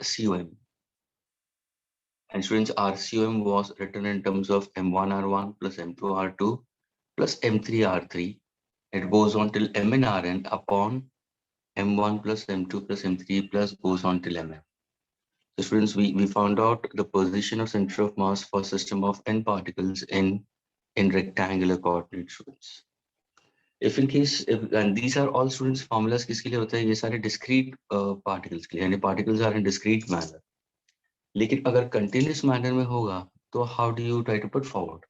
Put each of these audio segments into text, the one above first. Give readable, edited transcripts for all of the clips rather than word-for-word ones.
RCOM. And students, RCOM was written in terms of M1R1 plus M2R2 plus M3R3. It goes on till MnRn upon M1 plus M2 plus M3 plus goes on till MM. So students, we found out the position of center of mass for system of n particles in rectangular coordinate, students. If in case, and these are all students formulas किसके लिए होते हैं, ये सारे discrete particles के लिए, यानी particles are in discrete manner. लेकिन अगर continuous manner में होगा तो how do you try to put forward?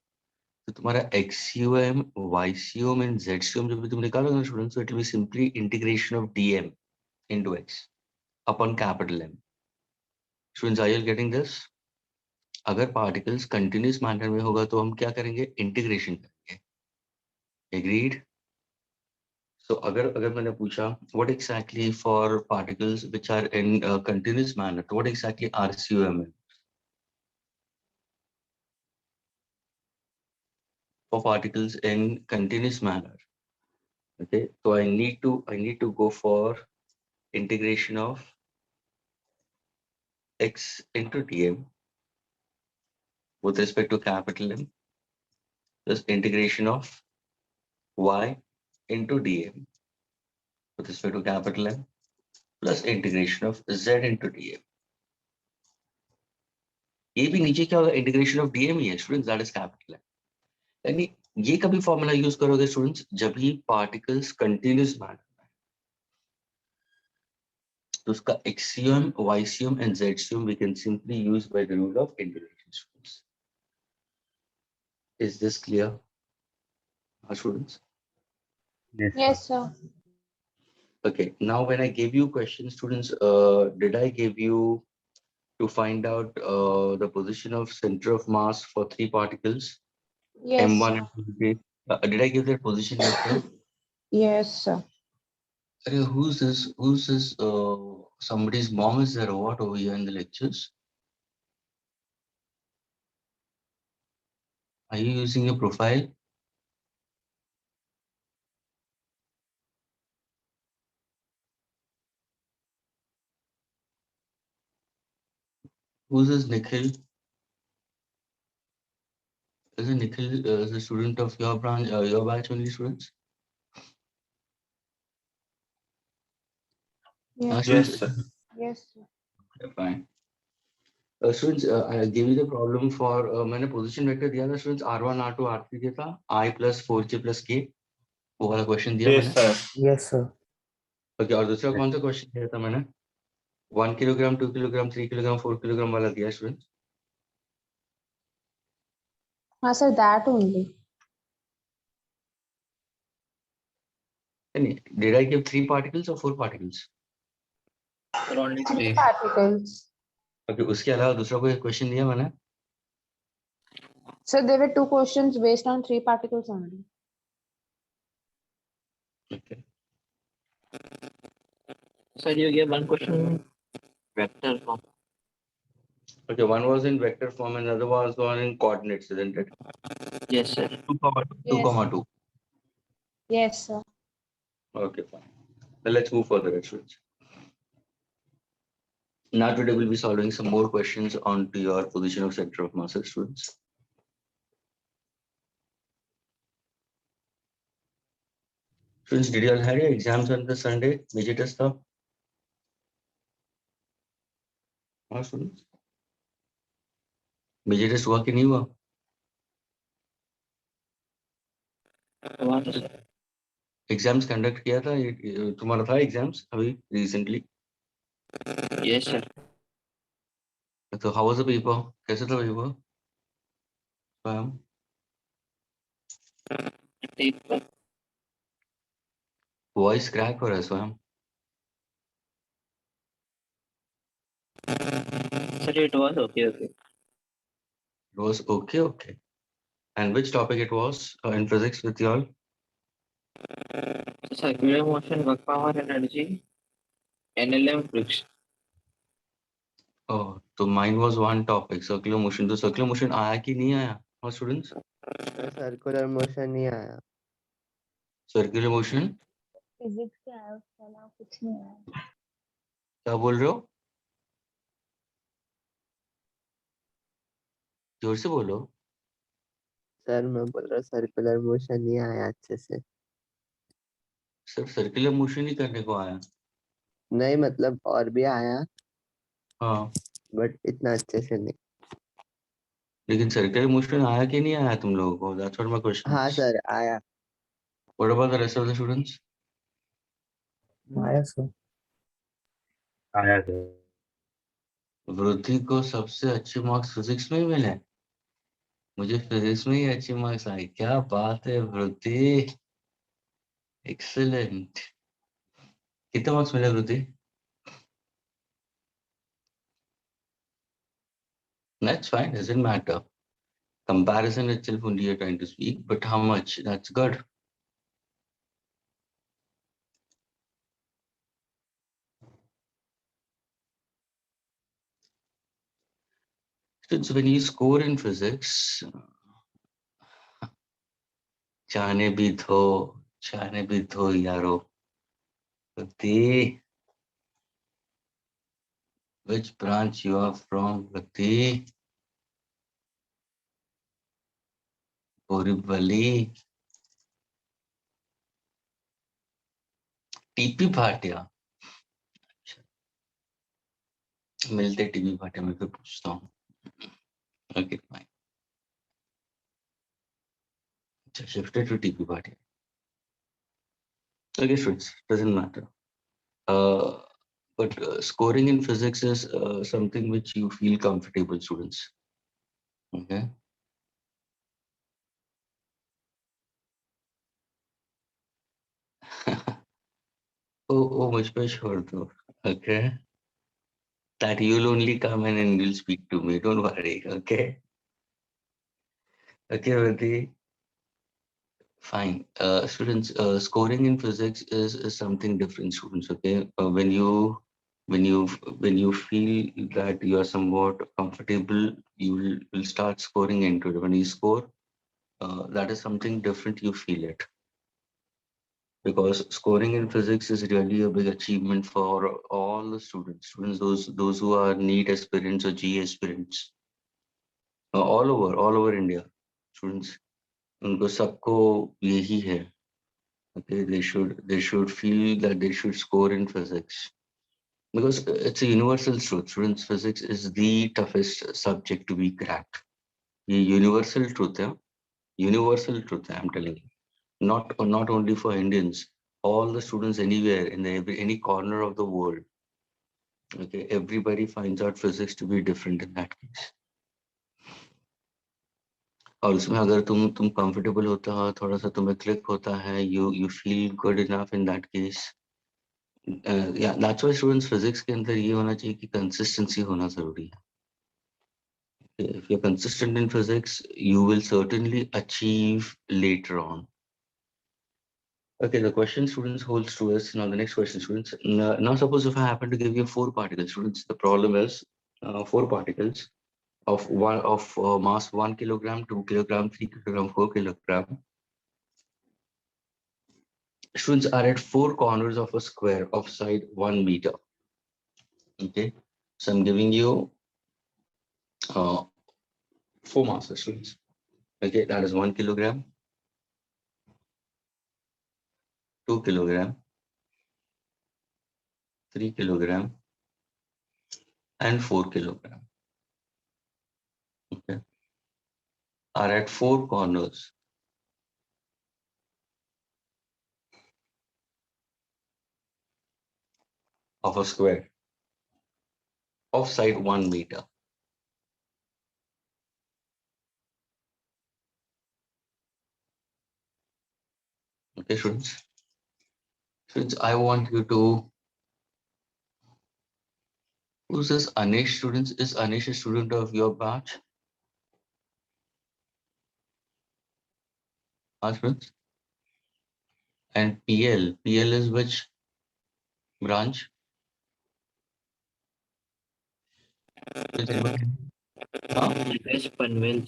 तो तुम्हारा XCOM, YCOM and ZCOM जब भी तुम निकालोगे ना students, so it will be simply integration of dm into x upon capital M. Students, are you getting this? अगर particles continuous manner में होगा तो हम क्या करेंगे, integration करेंगे. Agreed? So अगर मैंने पूछा what exactly for particles which are in continuous manner, what exactly RCOM is? For particles in continuous manner, okay, so I need to go for integration of x into dm with respect to capital M plus integration of y into dm with respect to capital M plus integration of z into dm. ये भी नीचे क्या होगा, integration of dm ही है students, that is capital M. यानी ये कभी formula use करोगे स्टूडेंट्स जब भी पार्टिकल्स कंटिन्यूस मैनर में, तो उसका x cm, y cm and z cm we can simply use by the rule of integration. Students, is this clear students? Yes, sir. Okay, now when I gave you questions, students, did I give you to find out the position of center of mass for three particles, Yes, M1 sir. and M2? Did I give that position vector? Yes, sir. Arey, who's this? Who's this? Somebody's mom is there or what over here in the lectures? Are you using your profile? Who's this Nikhil? Is it Nikhil is a student of your branch, your batch only students? Yes, Students, Yes, sir. yes, sir. okay, fine. Students, I gave you the problem for मैंने position vector दिया था students, R1, R2, R3 दिया था, I plus 4J plus K, वो वाला question दिया Yes, मैंने. sir. Yes, sir. Okay, और दूसरा कौन सा question दिया था मैंने? 1 kilogram, 2 kilogram, 3 kilogram, 4 kilogram वाला दिया students. Sir, that only. Did I give 3 particles or 4 particles? Only Three three. particles. Okay, उसके अलावा दूसरा कोई question दिया मैंने? So there were two questions based on three particles only. Okay. Sir, you gave one question vector form. Okay, one was in vector form and another was one in coordinates, isn't it? Yes, sir. 2, 2, Yes. 2. Yes, sir. Okay, fine. Then let's move further, students. Now today we'll be solving some more questions on to your position of center of mass, students. Students, did you all have your exams on the Sunday? Major test था? हाँ students. Major test हुआ कि नहीं हुआ? Exams conduct किया था? तुम्हारा था exams अभी recently? Yes, sir. So how was the paper? कैसे था paper? स्वयं? Voice crack हो रहा है स्वयं? Sir, it was okay. It was okay. And which topic it was in physics with you all? Circular motion, work power, energy, NLM friction. Oh, so mine was one topic, circular motion. तो circular motion आया कि नहीं आया? हाँ students? Circular motion नहीं आया. Circular motion? Physics से आया, उसके अलावा कुछ नहीं आया. क्या बोल रहे हो? जोर से बोलो। सर मैं बोल रहा सर्कुलर मोशन नहीं आया अच्छे से। सिर्फ सर्कुलर मोशन ही करने को आया? नहीं मतलब और भी आया हाँ, बट इतना अच्छे से नहीं। लेकिन सर्कुलर मोशन आया कि नहीं आया तुम लोगों को? That's what my question हाँ is. सर आया। What about the rest of the students? आया सर। आया सर। वृद्धि को सबसे अच्छे मार्क्स फिजिक्स में ही मिले। मुझे फिजिक्स में ही अच्छे मार्क्स आए। क्या बात है वृद्धि, एक्सीलेंट। कितने मार्क्स मिले वृद्धि? That's fine, doesn't matter. Comparison itself only you're trying to speak, but how much? That's good. Since when you score in physics, जाने भी दो यारो। Vati, which branch you are from, Vati? Borivali, TP Bhatia. मिलते TP Bhatia में फिर पूछता हूँ। Okay, fine. Shifted to TP Bhatia. Okay, students, doesn't matter. But scoring in physics is something which you feel comfortable, students. Okay. Oh, much पे छोड़ दो. Okay. That you'll only come in and you'll speak to me. Don't worry. Okay. Okay, Vati. Fine. Students, scoring in physics is something different, students. Okay. When you feel that you are somewhat comfortable, you will start scoring into it. When you score, that is something different. You feel it. Because scoring in physics is really a big achievement for all the students, those who are NEET aspirants or JEE aspirants, all over India, students. उनको सबको यही है. Okay, they should feel that they should score in physics because it's a universal truth. Students, physics is the toughest subject to be cracked. ये universal truth है. Universal truth, I'm telling you. Not only for Indians, all the students anywhere in any corner of the world. Okay, everybody finds out physics to be different in that case. और उसमें अगर तुम comfortable होता हो, थोड़ा सा तुम्हें click होता है, you feel good enough in that case. Yeah, that's why students physics के अंदर ये होना चाहिए कि consistency होना जरूरी है. If you're consistent in physics, you will certainly achieve later on. Okay, the question students holds true is now the next question, students. Now suppose if I happen to give you 4 particles, students, the problem is 4 particles of mass 1 kilogram, 2 kilogram, 3 kilogram, 4 kilogram. Students are at 4 corners of a square of side 1 meter. Okay, so I'm giving you 4 masses, students. Okay, that is 1 kilogram, 2 kilogram, 3 kilogram, and 4 kilogram. Okay, are at 4 corners of a square of side 1 meter. Okay, students. Students, I want you to. Who's this Anish, students? Is Anish a student of your batch? Students. And PL is which branch? Panvel.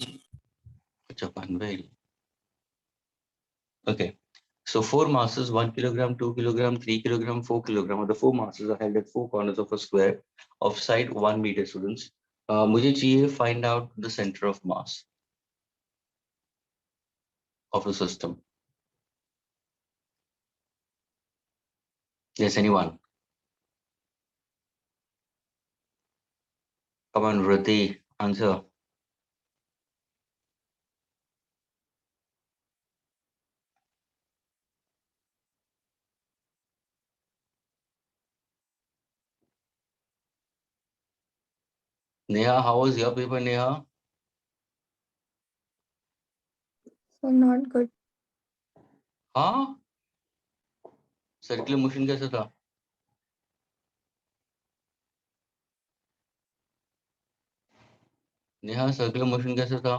Panvel. Okay. So 4 masses, 1 kilogram, 2 kilogram, 3 kilogram, 4 kilogram, or the 4 masses are held at 4 corners of a square of side 1 meter, students. मुझे चाहिए find out the center of mass of the system. Yes, anyone? Come on, Rati, answer. Neha, how was your paper, Neha? So not good. हाँ, circular motion कैसा था? Neha, circular motion कैसा था?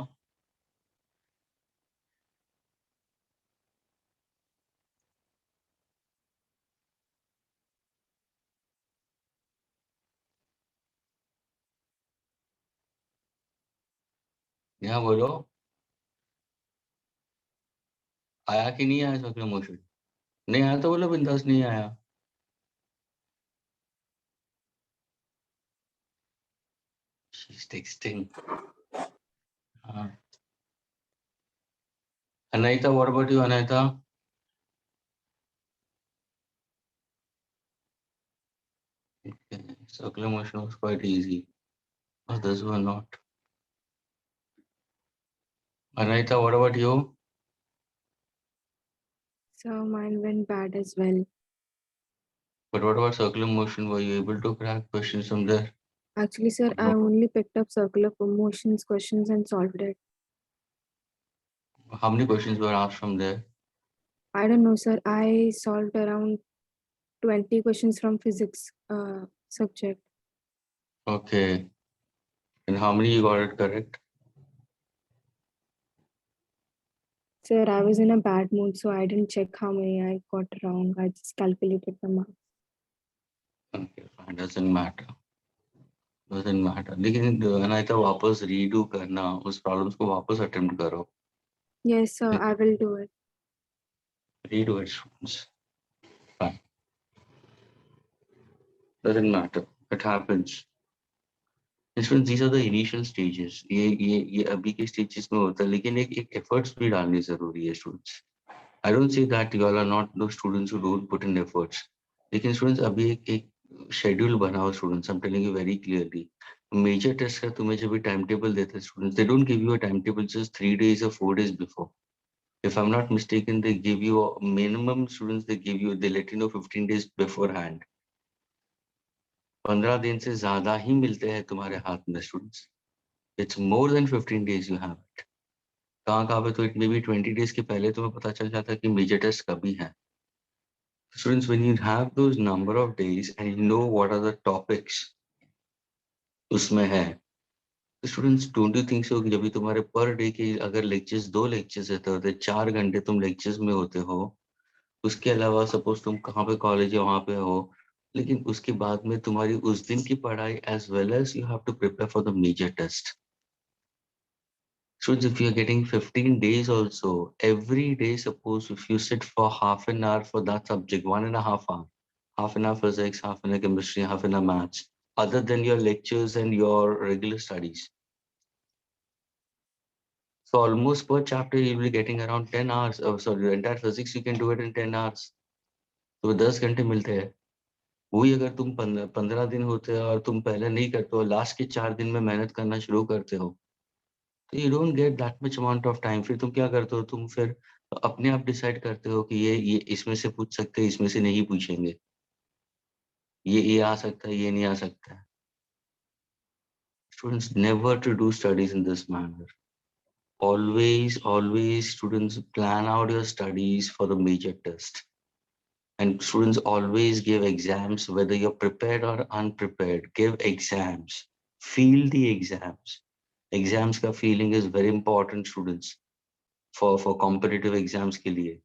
नेहा बोलो, आया कि नहीं आया सर्कुलर मोशन? नहीं आया तो बोलो बिंदास नहीं आया. She's texting. Anahita, what about you, Anahita? Okay. Circular motion was quite easy. Others were not. Anahita, what about you? So mine went bad as well. But what about circular motion? Were you able to crack questions from there? Actually, sir, I only picked up circular motions questions and solved it. How many questions were asked from there? I don't know, sir. I solved around 20 questions from physics subject. Okay. And how many you got it correct? Sir, I was in a bad mood, so I didn't check how many I got wrong. I just calculated the marks. Okay, fine. Doesn't matter. Doesn't matter. लेकिन अनायता वापस redo करना, उस problems को वापस attempt करो. Yes, sir, I will do it. Redo it, students. Fine. Doesn't matter. It happens. Students, these are the initial stages. ये अभी के stages में होता है, लेकिन एक efforts भी डालनी जरूरी है, students. I don't say that you all are not those students who don't put in efforts. लेकिन students अभी एक schedule बनाओ, students. I'm telling you very clearly. Major test का तुम्हें जब भी timetable देते हैं, students, they don't give you a timetable just 3 days or 4 days before. If I'm not mistaken, they give you a minimum, students, they let you know 15 days beforehand. 15 दिन से ज्यादा ही मिलते हैं तुम्हारे हाथ में, students. It's more than 15 days you have it. कहाँ पे तो इट मे बी 20 days के पहले तुम्हें पता चल जाता है कि मेजर टेस्ट कभी है. Students, when you have those number of days and you know what are the topics उसमें है, students don't you think so कि जब भी तुम्हारे पर डे के अगर लेक्चर्स 2 लेक्चर्स है तो 4 घंटे तुम लेक्चर्स में होते हो, उसके अलावा सपोज तुम कहाँ पे कॉलेज है वहां पे हो, लेकिन उसके बाद में तुम्हारी उस दिन की पढ़ाई as well as you have to prepare for the major test. So if you're getting 15 days also, every day, suppose if you sit for half an hour for that subject, 1.5 hours, half an hour physics, half an hour chemistry, half an hour maths, other than your lectures and your regular studies. So almost per chapter, you'll be getting around 10 hours. Oh, sorry, the entire physics, you can do it in 10 hours. तो 10 घंटे मिलते हैं. वही अगर तुम 15 दिन होते हैं और तुम पहले नहीं करते हो, लास्ट के 4 दिन में मेहनत करना शुरू करते हो, तो you don't get that much amount of time. फिर तुम क्या करते हो, तुम फिर अपने आप डिसाइड करते हो कि ये इसमें से पूछ सकते हैं, इसमें से नहीं पूछेंगे, ये आ सकता है, ये नहीं आ सकता है. Students, never to do studies in this manner. Always students plan out your studies for the major test. And students always give exams, whether you're prepared or unprepared, give exams. Feel the exams. Exams का feeling is very important, students, for competitive exams के लिए.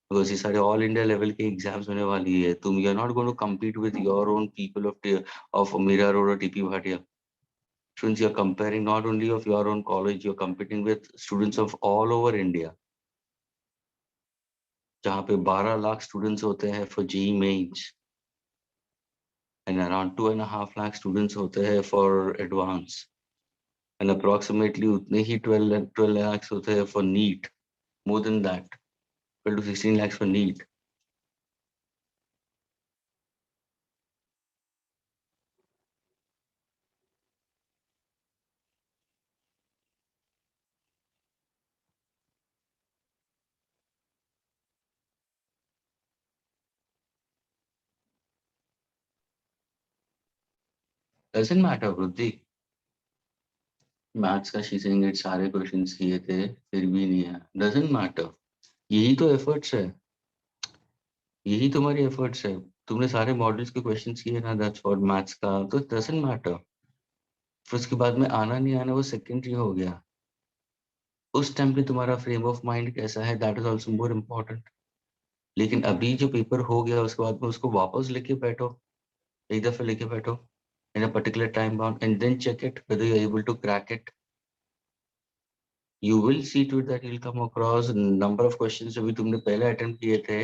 Because ये सारे all India level के exams होने वाली है. तुम you're not going to compete with your own people of Mira Road or TP Bhatia. Students, you're comparing not only of your own college, you're competing with students of all over India. जहाँ पे 12 lakh students होते हैं for JEE Mains. and around 2.5 lakh students होते हैं for advance, and approximately उतने ही 12 lakhs होते हैं for NEET, more than that, 12 to 16 lakhs for NEET. Doesn't matter, Vruddhi. Maths का शीजिंग गेट सारे क्वेश्चंस किए थे फिर भी नहीं आया. Doesn't matter. यही तो एफर्ट्स है, यही तुम्हारी एफर्ट्स है. तुमने सारे मॉडल्स के क्वेश्चंस किए ना, दैट्स व्हाट मैथ्स का. तो डजंट मैटर. फिर उसके बाद में आना नहीं आना वो सेकेंडरी हो गया. उस टाइम पे तुम्हारा फ्रेम ऑफ माइंड कैसा है, that is also more important. लेकिन अभी जो पेपर हो गया उसके बाद में उसको वापस लेके बैठो, एक दफे लेके बैठो in a particular time bound and then check it whether you're able to crack it. You will see to it that you'll come across number of questions जो भी तुमने पहले अटेम्प्ट किए थे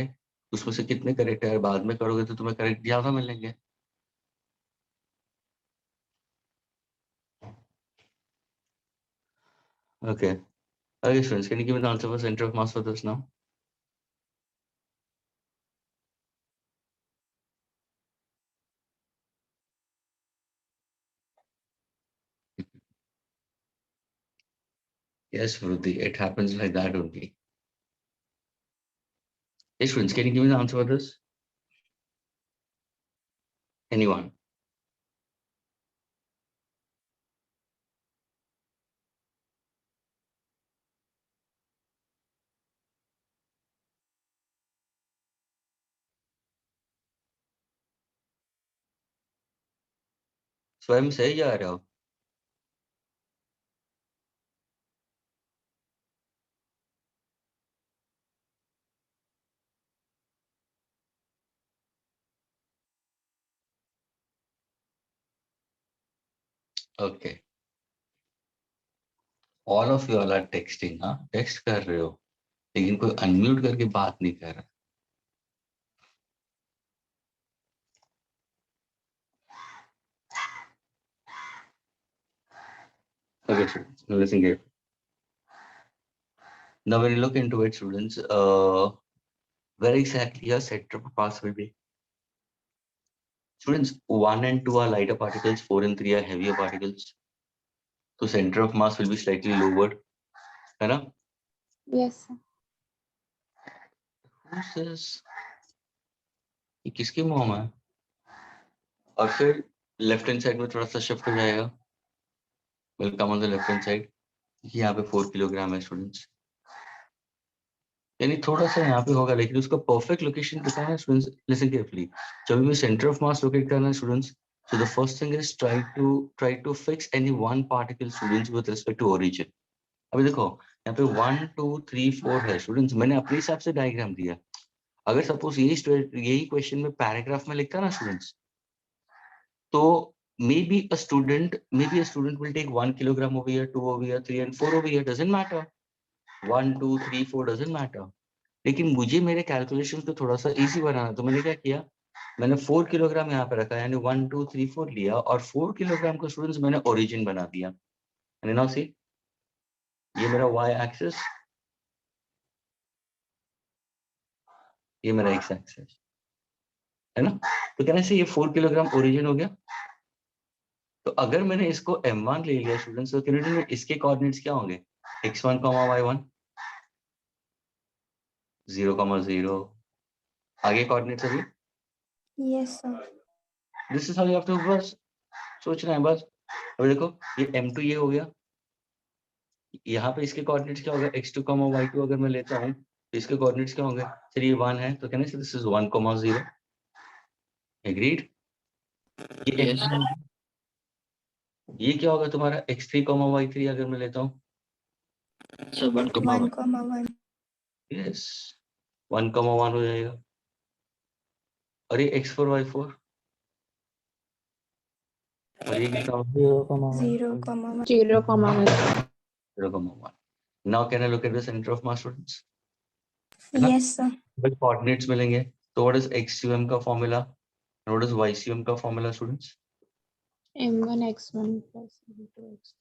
उसमें से कितने करेक्ट है. बाद में करोगे तो तुम्हें करेक्ट ज्यादा मिलेंगे. Okay. Okay, students, can you give me the answer for center of mass for this now? Yes, Vruddhi, it happens like that only. Hey, students, can you give me the answer for this? Anyone? स्वयं से जा रहे हो? Okay. All of you all are texting, हाँ? Text कर रहे हो, लेकिन कोई unmute करके बात नहीं कर रहा. Okay, students, now listen here. Now when you look into it, students, where exactly your center of mass will be? Students, 1 and 2 are lighter particles, 4 and 3 are heavier particles. So center of mass will be slightly lowered. है ना? Yes, sir. Who's this? ये किसके मुंह में है? और फिर left hand side में थोड़ा सा शिफ्ट हो जाएगा. Welcome on the left hand side. यहाँ पे 4 किलोग्राम है स्टूडेंट्स, यानी थोड़ा सा यहाँ पे होगा, लेकिन उसका परफेक्ट लोकेशन पता है स्टूडेंट्स. Listen carefully. जब भी सेंटर ऑफ मास लोकेट करना है students, so the first thing is try to fix any one particle students with respect to origin. अभी देखो यहाँ पे 1 2 3 4 है स्टूडेंट्स. मैंने अपने हिसाब से डायग्राम दिया. अगर सपोज यही क्वेश्चन में पैराग्राफ में लिखता ना स्टूडेंट्स, तो maybe a student will take 1 kilogram over here, 2 over here, 3 and 4 over here. Doesn't matter. 1 2 3 4 doesn't matter. लेकिन मुझे मेरे कैलकुलेशन को थोड़ा सा इजी बनाना, तो मैंने क्या किया, मैंने 4 किलोग्राम यहाँ पे रखा, यानी 1 2 3 4 लिया और 4 किलोग्राम को स्टूडेंट्स मैंने ओरिजिन बना दिया. एंड नाउ सी, ये मेरा y एक्सिस, ये मेरा x एक्सिस है ना. तो कहने से ये 4 किलोग्राम ओरिजिन हो गया. तो अगर मैंने इसको m1 ले लिया स्टूडेंट्स, तो कैन इसके कोऑर्डिनेट्स क्या होंगे, x1, y1, 0, 0. आगे कोऑर्डिनेट्स अभी. Yes, sir. This is how you have to बस सोचना है बस. अभी देखो ये m2 ये हो गया. यहाँ पे इसके कोऑर्डिनेट्स क्या होगा, x2, y2 अगर मैं लेता हूँ तो इसके कोऑर्डिनेट्स क्या होंगे. चलिए 1 है तो कहने से दिस इज 1, 0. एग्रीड. ये Yes, sir. ये क्या होगा तुम्हारा x3, y3 अगर मैं लेता हूँ. So 1, 1,1. यस 1, 1 हो जाएगा. और ये x4, y4 और ये कितना होगा 0,1. 0,1. 0, 1. Now can I look at the centre of mass students. है ना? Yes, sir. कोऑर्डिनेट्स मिलेंगे तो व्हाट इज x2m का फॉर्मूला, what is YCM का formula, students? M1 x1 plus M2 x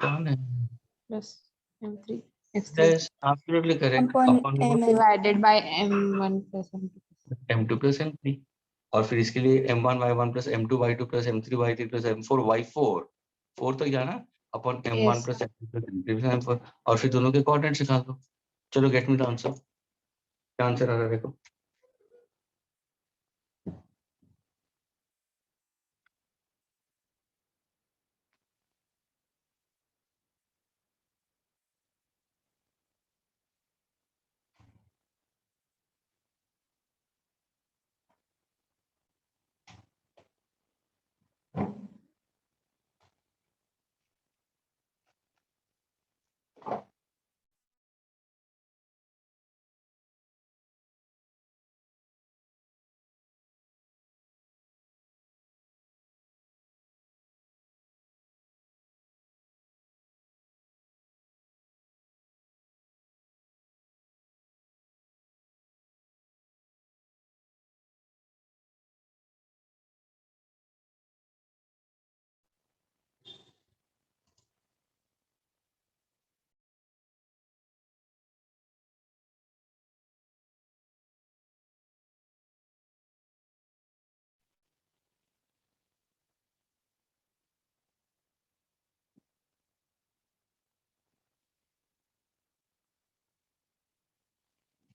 कौन है? plus M3 x3 Yes, absolutely correct. Upon Upon MN. divided by M1 plus M2. M2 plus M3 और फिर इसके लिए M1 Y1 plus M2 Y2 plus M3 Y3 plus M4 Y4 4 तक जाना upon M1 Yes. plus M2 plus M3 plus M4 और फिर दोनों के कोऑर्डिनेट्स निकाल दो. चलो गेट मी द आंसर. क्या आंसर आ रहा है देखो.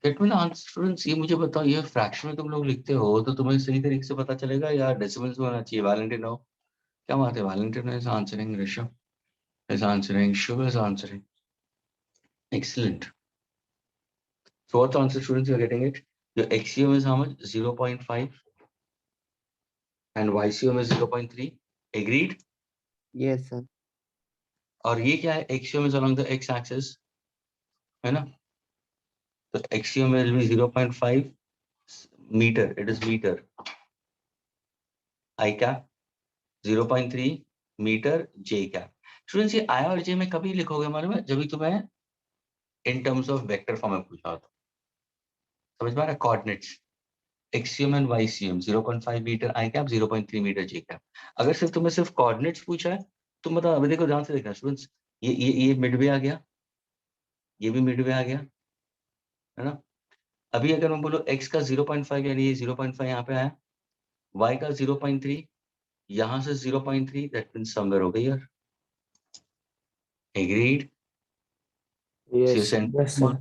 Get me the answer students. ये मुझे बताओ, ये फ्रैक्शन में तुम लोग लिखते हो तो तुम्हें सही तरीके से पता चलेगा या डेसिमल्स में होना चाहिए? वैलेंटिनो, क्या बात है? Valentino is answering, Rishabh is answering, Shiv is answering. Excellent. So what answer, students, you are getting it? Your axiom is how much? 0.5 and YCM is 0.3. Agreed? Yes, sir. और ये क्या है? Axiom is along the x-axis, है ना? तो axiom will be 0.5 meter. It is meter. I cap 0.3 meter J cap. Students, ये I और J में कभी लिखोगे हमारे में? जब भी तुम्हें in terms of vector form में पूछा हो तो. समझ में आ रहा है? Coordinates. Axiom and YCM 0.5 metre I cap, 0.3 metre J cap. अगर सिर्फ तुम्हें सिर्फ कोऑर्डिनेट्स पूछा है, तुम बताओ. अभी देखो, ध्यान से देखना स्टूडेंट्स. ये मिडवे आ गया, ये भी मिडवे आ गया, है ना? अभी अगर मैं बोलूं x का 0.5 यानी ये 0.5 यहाँ पे आया, y का 0.3 यहाँ से 0.3, that means somewhere over here. Agreed? So your Yes. center Yes, sir.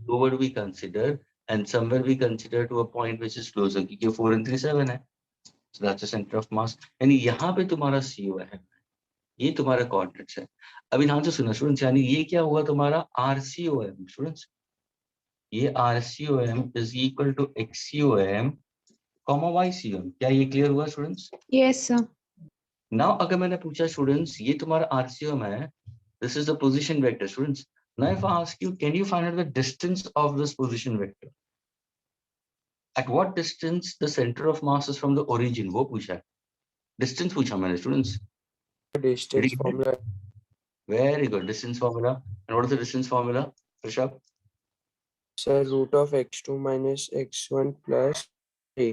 lower we consider and somewhere we consider to a point which is closer, क्योंकि 4 and 3 7 है. So that's the center of mass. यानी यहाँ पे तुम्हारा CO है, ये तुम्हारा coordinates है. अभी ध्यान से सुनो स्टूडेंट्स, यानी ये क्या हुआ तुम्हारा RCOM स्टूडेंट्स. ये RCOM is equal to XCOM comma YCOM. क्या ये क्लियर हुआ स्टूडेंट्स? Yes, sir. नाउ अगर मैंने पूछा स्टूडेंट्स, ये तुम्हारा RCOM है, this is the position vector students. Now if I ask you, can you find out the distance of this position vector? At what distance the centre of mass is from the origin, वो पूछा है. Distance पूछा मैंने students. Distance formula. Very good. Distance formula. And what is the distance formula, Rishabh? Sir, root of x2 minus x1 plus 3.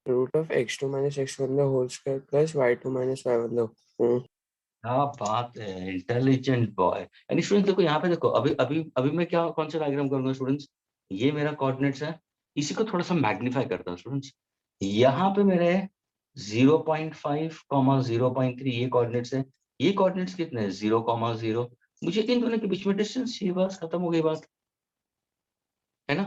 Root of x2 minus x1 the whole square plus y2 minus y1 the whole. क्या बात है, intelligent boy. यानी students देखो, यहाँ पे देखो, अभी अभी अभी मैं क्या कौन सा डायग्राम करूंगा स्टूडेंट्स? ये मेरा कोऑर्डिनेट्स है, इसी को थोड़ा सा मैग्नीफाई करता हूँ स्टूडेंट्स. यहाँ पे मेरे 0.5 0.3 ये कोऑर्डिनेट्स है. ये कोऑर्डिनेट्स कितने हैं? 0, 0. मुझे इन दोनों के बीच में डिस्टेंस चाहिए, बस खत्म हो गई बात, है ना?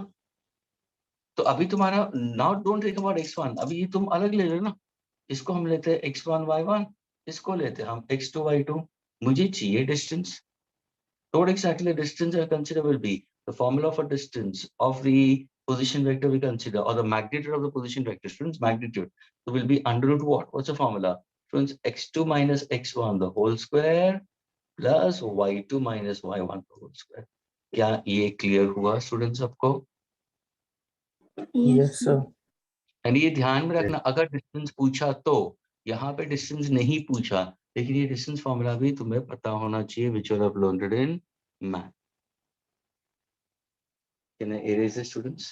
तो अभी तुम्हारा now don't think about x1, अभी ये तुम अलग ले लो ना. इसको हम लेते हैं x1 y1, इसको लेते हैं हम x2 y2. मुझे चाहिए distance. So what exactly the distance I consider will be? The formula for distance of the position vector we consider, or the magnitude of the position vector, students, magnitude. So will be under root what? What's the formula? Students, x2 minus x1 the whole square plus y2 minus y1 the whole square. क्या ये clear हुआ students सबको? Yes, sir. यानी ये ध्यान में रखना, अगर डिस्टेंस पूछा तो. यहाँ पे डिस्टेंस नहीं पूछा, लेकिन ये डिस्टेंस फॉर्मूला भी तुम्हें पता होना चाहिए, which you have learned it in math. Can I erase the students?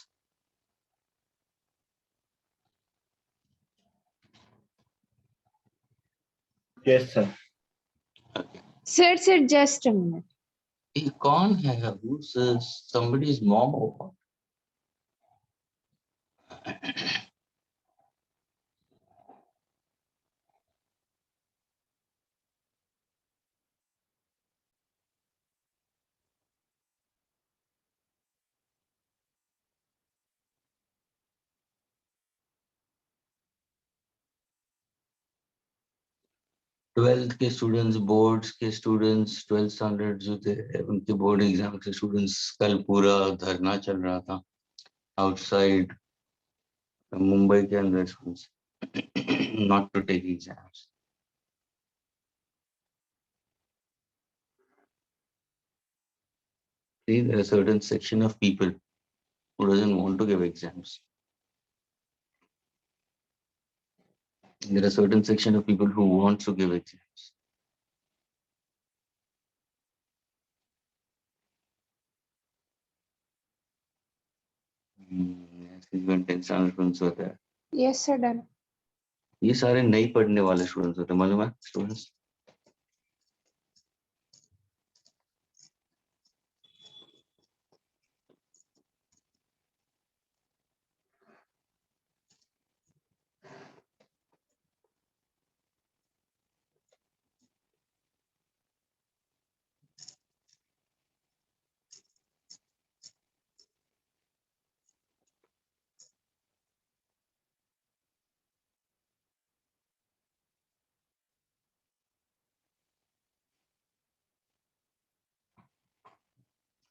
Yes, sir. Sir, just a minute. ये कौन है? Who's somebody's mom or what? 12th के स्टूडेंट्स, बोर्ड्स के स्टूडेंट्स, 12th स्टैंडर्ड जो थे उनके बोर्ड एग्जाम के students, कल पूरा धरना चल रहा था आउटसाइड मुंबई के अंदर schools not to take exams. See, there are a certain section of people who doesn't want to give exams. There are a certain section of people who want to give exams. Yes, even 10th standard students होते हैं. Yes, sir, done. ये सारे नहीं पढ़ने वाले students होते हैं, मालूम है students.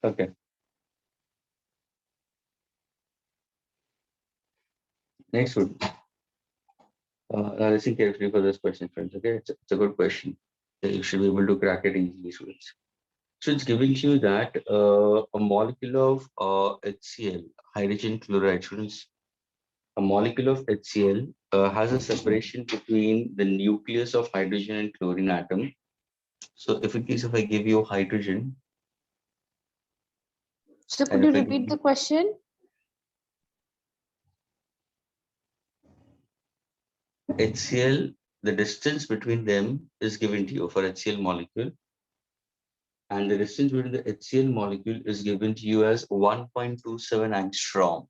Okay. Next one. Now listen carefully for this question, friends. Okay, it's a good question. You should be able to crack it easily, students. So it's giving you that a molecule of HCl, hydrogen chloride, students. A molecule of HCl has a separation between the nucleus of hydrogen and chlorine atom. So if in case if I give you hydrogen, So and could you if I repeat give the question? HCl, the distance between them is given to you for HCl molecule. And the distance between the HCl molecule is given to you as 1.27 angstrom.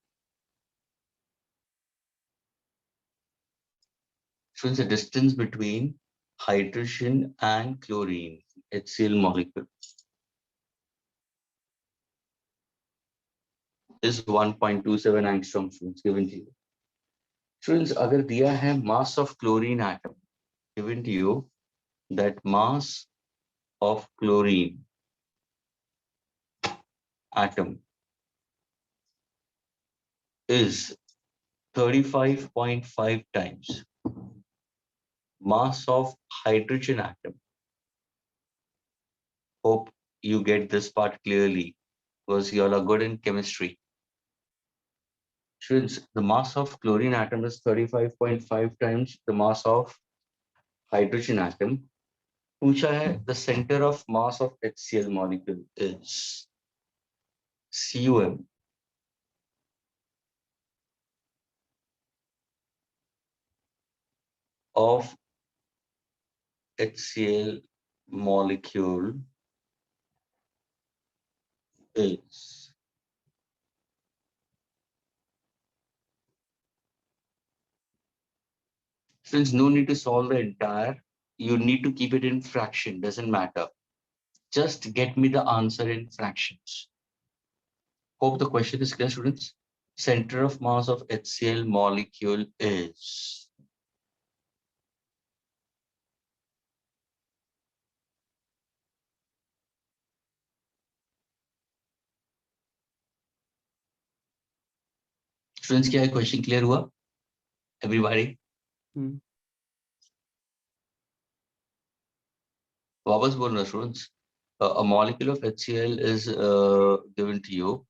So it's the distance between hydrogen and chlorine, HCl molecule, is 1.27 angstrom. Students, given to you. Students, अगर दिया है mass of chlorine atom, given to you that mass of chlorine atom is 35.5 times mass of hydrogen atom. Hope you get this part clearly because you all are good in chemistry. Students, the mass of chlorine atom is 35.5 times the mass of hydrogen atom. पूछा है the center of mass of HCl molecule is CUM of HCl molecule is since no need to solve the entire, you need to keep it in fraction, doesn't matter. Just get me the answer in fractions. Hope the question is clear, students. Center of mass of HCl molecule is students, क्या है question clear हुआ? Everybody? वापस बोल रहा students. A molecule of HCl is given to you,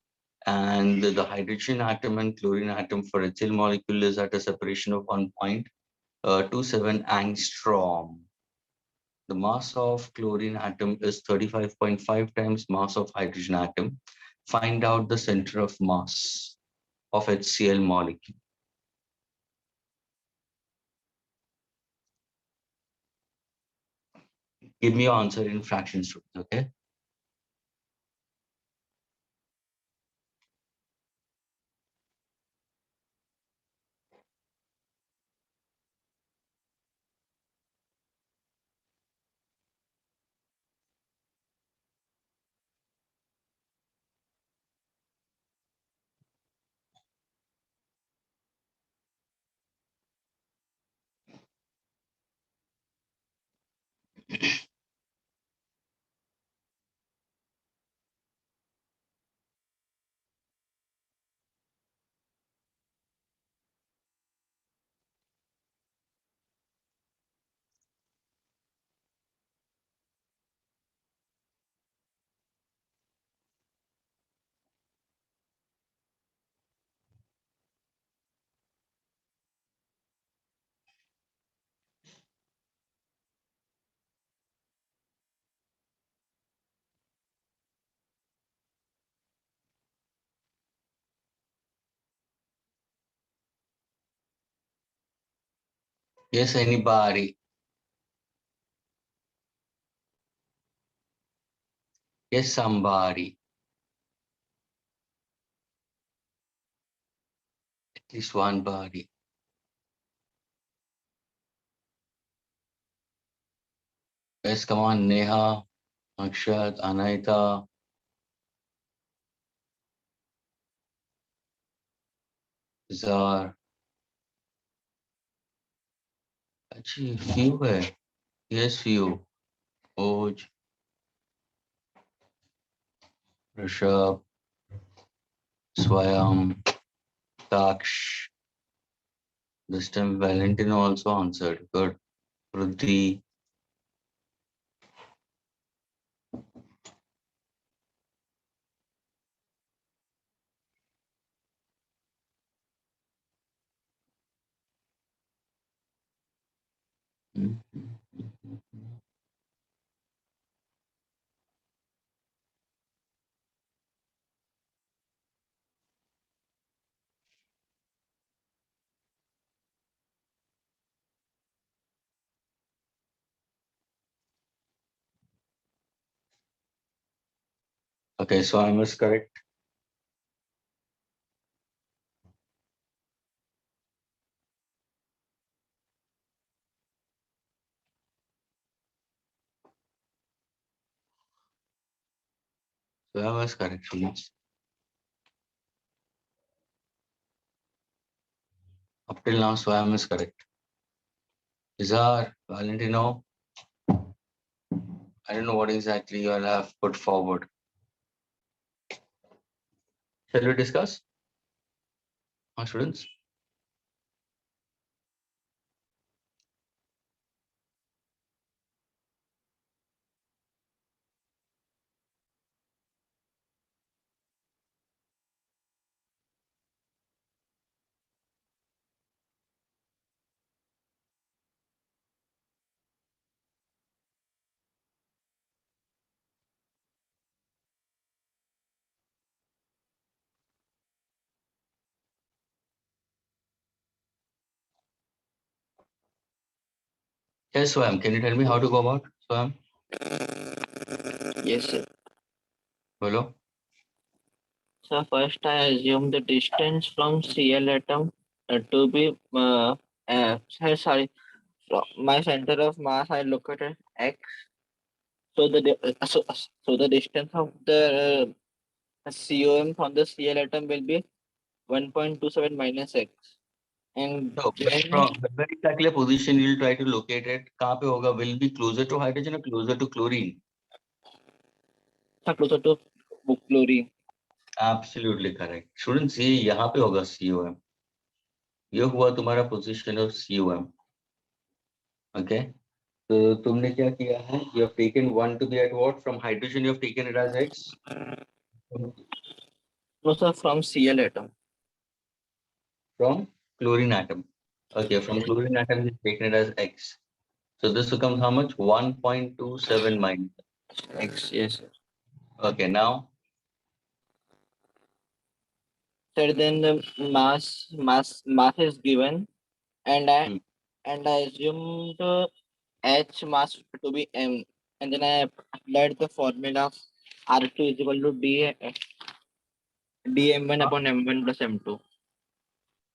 and the hydrogen atom and chlorine atom for HCl molecule is at a separation of 1.27 angstrom. The mass of chlorine atom is 35.5 times mass of hydrogen atom. Find out the center of mass of HCl molecule. give me your answer in fractions, students, okay? Yes, anybody? Yes, somebody. At least one body. Yes, come on, Neha, Akshat, Anaita, Zar. अच्छी few है. Yes, few. Oj, Rishabh, Swayam, Daksh. This time Valentine also answered. Good. Ruddhi. Okay, so I was correct. So I was correct, students. Up till now, Swayam is correct. Izar, Valentino, I don't know what exactly you all have put forward. Shall we discuss? Students? Yes, Swayam, can you tell me how to go about? Swayam, Yes, sir. hello? So first I assume the distance from Cl atom to be sorry, from my center of mass I located x. So so the distance of the COM from the Cl atom will be 1.27 minus x. And So, then from where exactly a position you'll try to locate it? कहाँ पे होगा? Will be closer to hydrogen or closer to chlorine? closer to chlorine. Absolutely correct. Students, ये यहाँ पे होगा COM. ये हुआ तुम्हारा position of COM. Okay. तो तुमने क्या किया है? You have taken one to be at what? From hydrogen, you have taken it as X. No, sir, from Cl atom. From chlorine atom. Okay, from chlorine atom, you've taken it as X. So this becomes how much? 1.27 minus. X, yes, sir. Okay, now. So then the mass is given, and I Hmm. and I assume the H mass to be and then I applied the formula R2 is equal to dm1 upon m1 plus m2.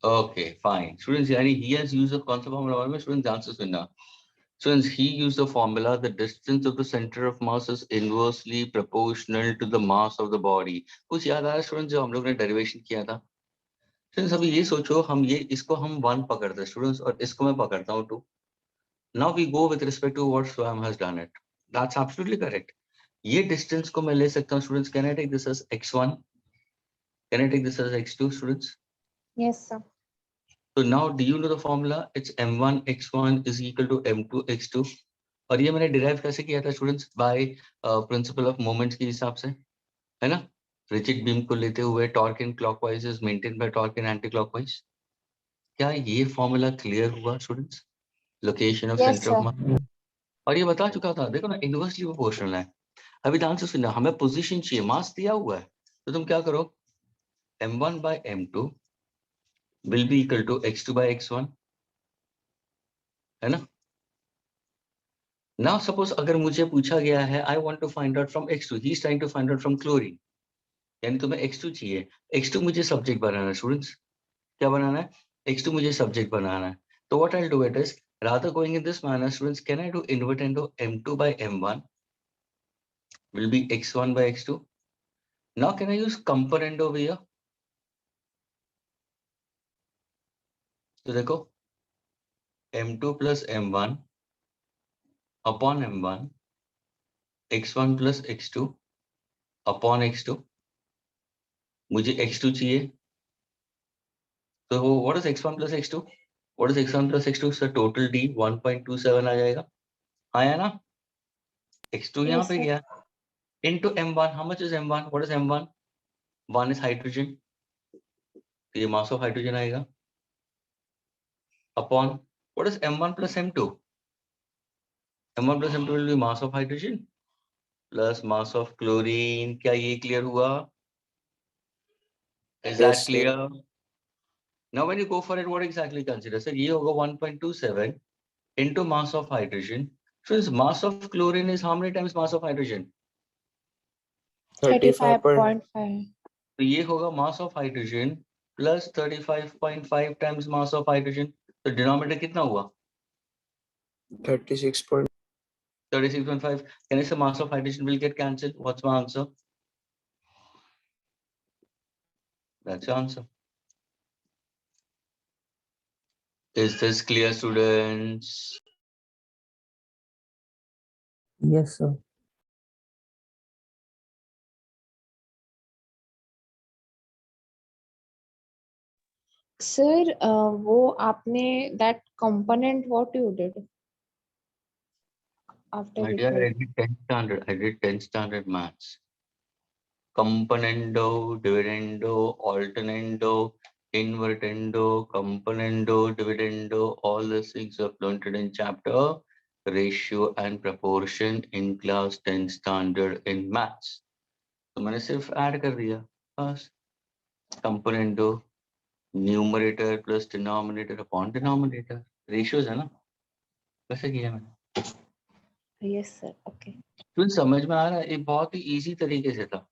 Okay, fine. Students, yani he has used the concept formula. Students, answer सुनना. Students, he used the formula, the distance of the center of mass is inversely proportional to the mass of the body. कुछ याद आ रहा है students जो हम लोग ने derivation किया था? Students, अभी ये सोचो हम ये इसको हम 1 पकड़ते हैं students और इसको मैं पकड़ता हूँ 2. Now we go with respect to what Swam has done it. That's absolutely correct. ये distance को मैं ले सकता हूँ students. Can I take this as x1? Can I take this as x2 students? Yes, sir. So now do you know the formula? It's m1 x1 is equal to m2 x2. और ये मैंने derive कैसे किया था students? By principle of moments के हिसाब से, है ना? Rigid beam को लेते हुए torque in clockwise is maintained by torque in anti-clockwise. क्या ये formula clear हुआ students? Location of Yes, center of sir. mass. और ये बता चुका था, देखो ना inversely proportional है. अभी ध्यान से सुनना, हमें पोजीशन चाहिए, मास दिया हुआ है, तो तुम क्या करो, m1 by m2 will be equal to x2 by x1, है ना? Now suppose अगर मुझे पूछा गया है, I want to find out from x2, he is trying to find out from chlorine, यानी तुम्हें x2 चाहिए, x2 मुझे सब्जेक्ट बनाना है स्टूडेंट्स, क्या बनाना है, x2 मुझे सब्जेक्ट बनाना है, तो what I'll do it is, rather going in this manner students, can I do invert into m2 by m1 will be x1 by x2. Now can I use component over here? तो देखो m2 plus m1 upon m1 x1 plus x2 upon x2, मुझे x2 चाहिए, तो what is x1 plus x2? What is x1 plus x2? So total d 1.27 आ जाएगा, आया ना? x2 यहाँ Yes, पे sir. गया into m1. How much is m1? What is m1? 1 is hydrogen, तो ये mass of hydrogen आएगा upon what is m1 plus m2? m1 plus m2 will be mass of hydrogen plus mass of chlorine. क्या ये clear हुआ? Is that Yes, sir. clear? Now when you go for it, what exactly consider? So ये होगा 1.27 into mass of hydrogen. So mass of chlorine is how many times mass of hydrogen? 35.5. 35.5. तो ये होगा mass of hydrogen plus 35.5 times mass of hydrogen. तो denominator कितना हुआ? 36. 36.5. Can I say mass of hydrogen will get cancelled? What's my answer? That's the answer. Is this clear, students? Yes, sir. Sir, वो आपने that component what you did after My you dear, I did? did 10th standard. I did 10th standard maths. Componendo, dividendo, alternando, invertendo, componendo, dividendo, all these things are learned in chapter ratio and proportion in class 10 standard in maths. तो मैंने सिर्फ add कर दिया बस, componendo, numerator plus denominator upon denominator, ratios है ना, वैसे किया मैंने. Yes, sir. Okay. तो समझ में आ रहा है, ये बहुत ही इजी तरीके से था.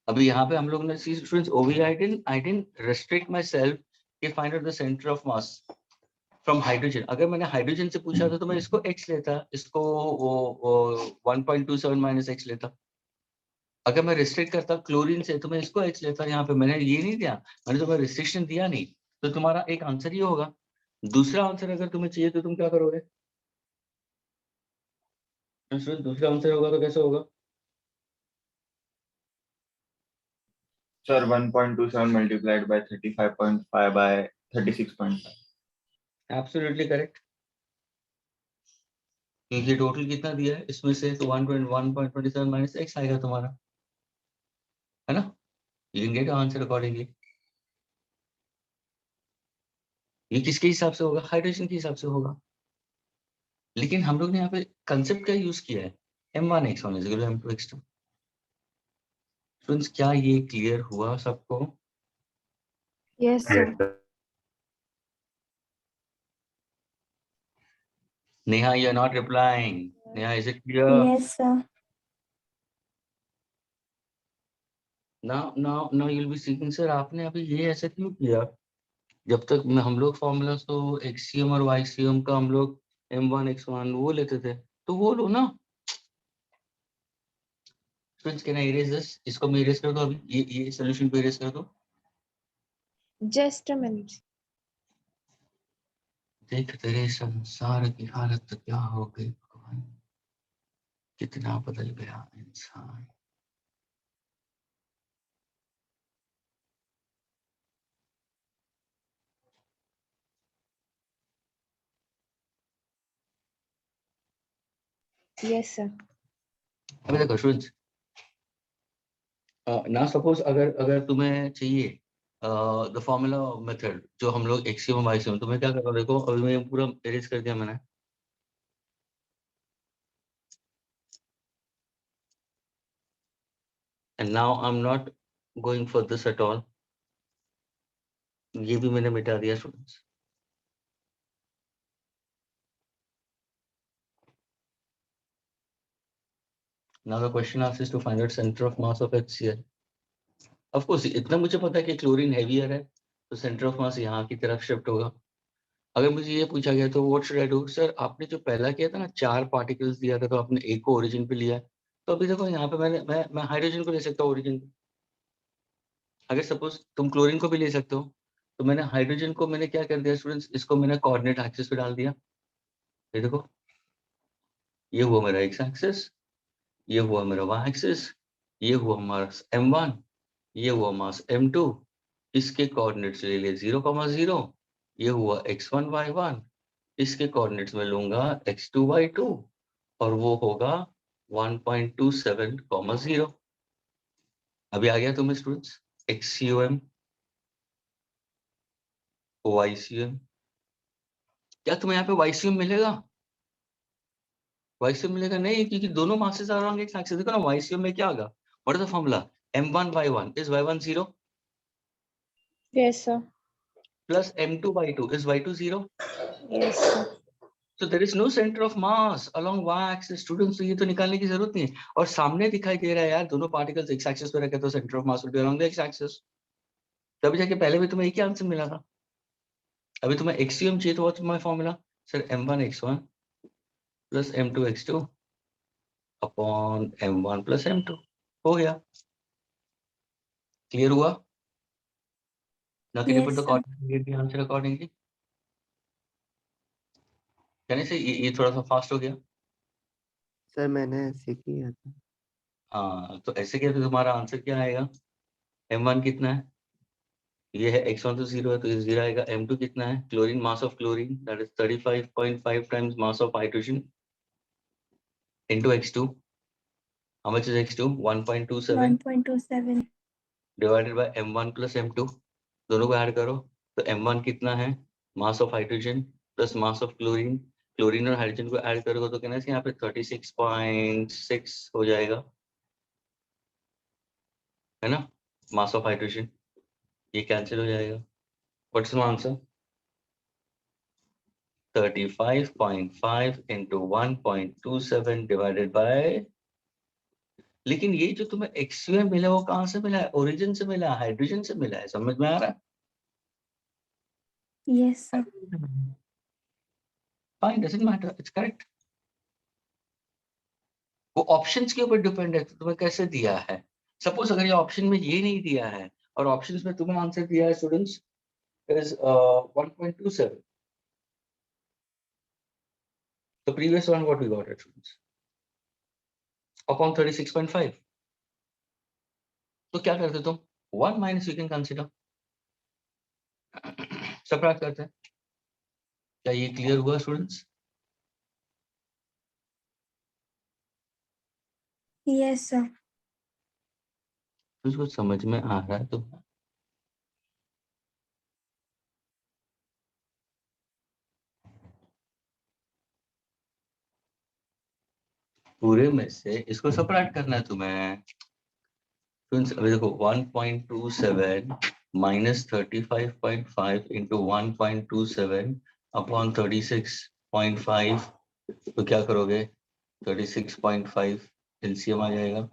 अभी यहाँ पे हम लोग ने स्टूडेंट्स ओवी I didn't restrict myself कि find out the centre of mass from hydrogen. अगर मैंने हाइड्रोजन से पूछा था तो मैं इसको x लेता, इसको वो 1.27 माइनस x लेता. अगर मैं रिस्ट्रिक्ट करता क्लोरीन से तो मैं इसको x लेता. यहाँ पे मैंने ये नहीं दिया, मैंने तुम्हें रिस्ट्रिक्शन दिया नहीं, तो तुम्हारा एक आंसर ये होगा. दूसरा आंसर अगर तुम्हें चाहिए तो तुम क्या करोगे? दूसरा आंसर होगा तो कैसे होगा? Sir, 1.27 multiplied by 35.5 by 36.5. Absolutely correct, क्योंकि टोटल कितना दिया है इसमें से, तो 1.27 माइनस x आएगा तुम्हारा, है ना? You can get answer accordingly. ये किसके हिसाब से होगा? हाइड्रोजन के हिसाब से होगा. लेकिन हम लोग ने यहाँ पे कंसेप्ट क्या यूज किया है? m1 x1 is equal to m2 x2. Students, क्या ये क्लियर हुआ सबको? Yes, sir. Neha, you are not replying. Neha, is it clear? Yes, sir. Now you'll be seeking, sir आपने अभी ये ऐसा क्यों किया? जब तक हम लोग फॉर्मूला तो एक्सीएम और वाईसीएम का हम लोग m1 x1 वो लेते थे, तो वो लो ना। Friends, can I erase this? इसको मैं इरेज कर दूं अभी, ये सॉल्यूशन को इरेज कर दूं। Just a minute. देख तेरे संसार की हालत तो क्या हो गई भगवान, कितना बदल गया इंसान। Yes, sir. अभी देखो स्टूडेंट्स, ना सपोज अगर अगर तुम्हें चाहिए द फॉर्मूला मेथड जो हम लोग एक्सियम वाईसियम, तुम्हें क्या करना, देखो अभी मैं पूरा इरेज कर दिया मैंने। And now I am not going for this at all, ये भी मैंने मिटा दिया students. Now the question asks is to find out centre of mass of HCl। Of course इतना मुझे पता है कि क्लोरीन हेवियर है, तो सेंटर ऑफ मास यहाँ की तरफ शिफ्ट होगा। अगर मुझे ये पूछा गया तो what should I do? Sir आपने जो पहला किया था ना, 4 पार्टिकल्स दिया था, तो आपने एक को ओरिजिन पे लिया है, तो अभी देखो यहाँ पे मैं हाइड्रोजन को ले सकता हूँ ओरिजिन पे। अगर सपोज तुम क्लोरीन को भी ले सकते हो, तो मैंने हाइड्रोजन को मैंने क्या कर दिया स्टूडेंट्स, इसको मैंने कोऑर्डिनेट एक्सिस पे डाल दिया। ये देखो, ये हुआ मेरा एक्स एक्सिस, ये हुआ मेरा वाई एक्सिस, ये हुआ हमारा m1, ये हुआ मास m2, इसके कोऑर्डिनेट्स ले लिए 0,0, ये हुआ x1 y1, इसके कोऑर्डिनेट्स में लूंगा x2 y2, और वो होगा 1.27,0। अभी आ गया तुम्हें स्टूडेंट्स XCOM YCM। क्या तुम्हें यहाँ पे YCM मिलेगा? YCM मिलेगा नहीं, क्योंकि दोनों masses are along X axis. देखो ना YCM में क्या होगा, what is the formula? m1 y1 is y1 0 Yes, sir. plus m2 y2 is y2 0. Yes, sir. So there is no center of mass along y-axis students, तो ये तो निकालने की जरूरत नहीं है। और सामने दिखाई दे रहा है यार, दोनों पार्टिकल्स x एक्सिस पे रखे तो centre of mass will B along the x axis. तभी जाके पहले भी तुम्हें एक ही आंसर मिला था। अभी तुम्हें XCM चाहिए तो what's my formula? Sir m1 x1 plus m2 x2 upon m1 plus m2। हो गया, क्लियर हुआ? Now can you put Yes, the sir. coordinate give the answer accordingly? कहने से ये थोड़ा सा फास्ट हो गया। सर मैंने ऐसे किया था। हाँ, तो ऐसे किया तो तुम्हारा आंसर क्या आएगा? m1 कितना है? ये है x1 तो 0 है, तो ये 0 आएगा। m2 कितना है? Chlorine, mass of chlorine that is 35.5 times mass of hydrogen into x2। how much is x2? 1.27 1.27. Divided by m1 plus m2, दोनों को ऐड करो तो m1 कितना है? Mass of hydrogen plus mass of chlorine, chlorine और hydrogen को add करोगे तो कहना है यहाँ पे 36.6 हो जाएगा, है ना? मास ऑफ हाइड्रोजन, ये कैंसिल हो जाएगा। What's the answer? 35.5 into 1.27 divided by. लेकिन ये जो तुम्हें XCM मिला वो कहाँ से मिला है? ओरिजिन से मिला है, हाइड्रोजन से मिला है। समझ में आ रहा है? Yes, sir. Fine, doesn't matter, it's correct. वो ऑप्शंस के ऊपर डिपेंड है, तो तुम्हें कैसे दिया है। सपोज अगर ये ऑप्शन में ये नहीं दिया है और ऑप्शंस में तुम्हें आंसर दिया है students is 1.27, the previous one what we got at students upon 36.5, तो क्या करते तुम? 1 minus you can consider, subtract करते हैं। क्या ये क्लियर हुआ स्टूडेंट्स? Yes, sir. कुछ समझ में आ रहा है तो? पूरे में से इसको सबट्रैक्ट करना है तुम्हें। अभी देखो 1.27 minus 35.5 into 1.27 upon 36.5, तो क्या करोगे? 36.5 LCM आ जाएगा.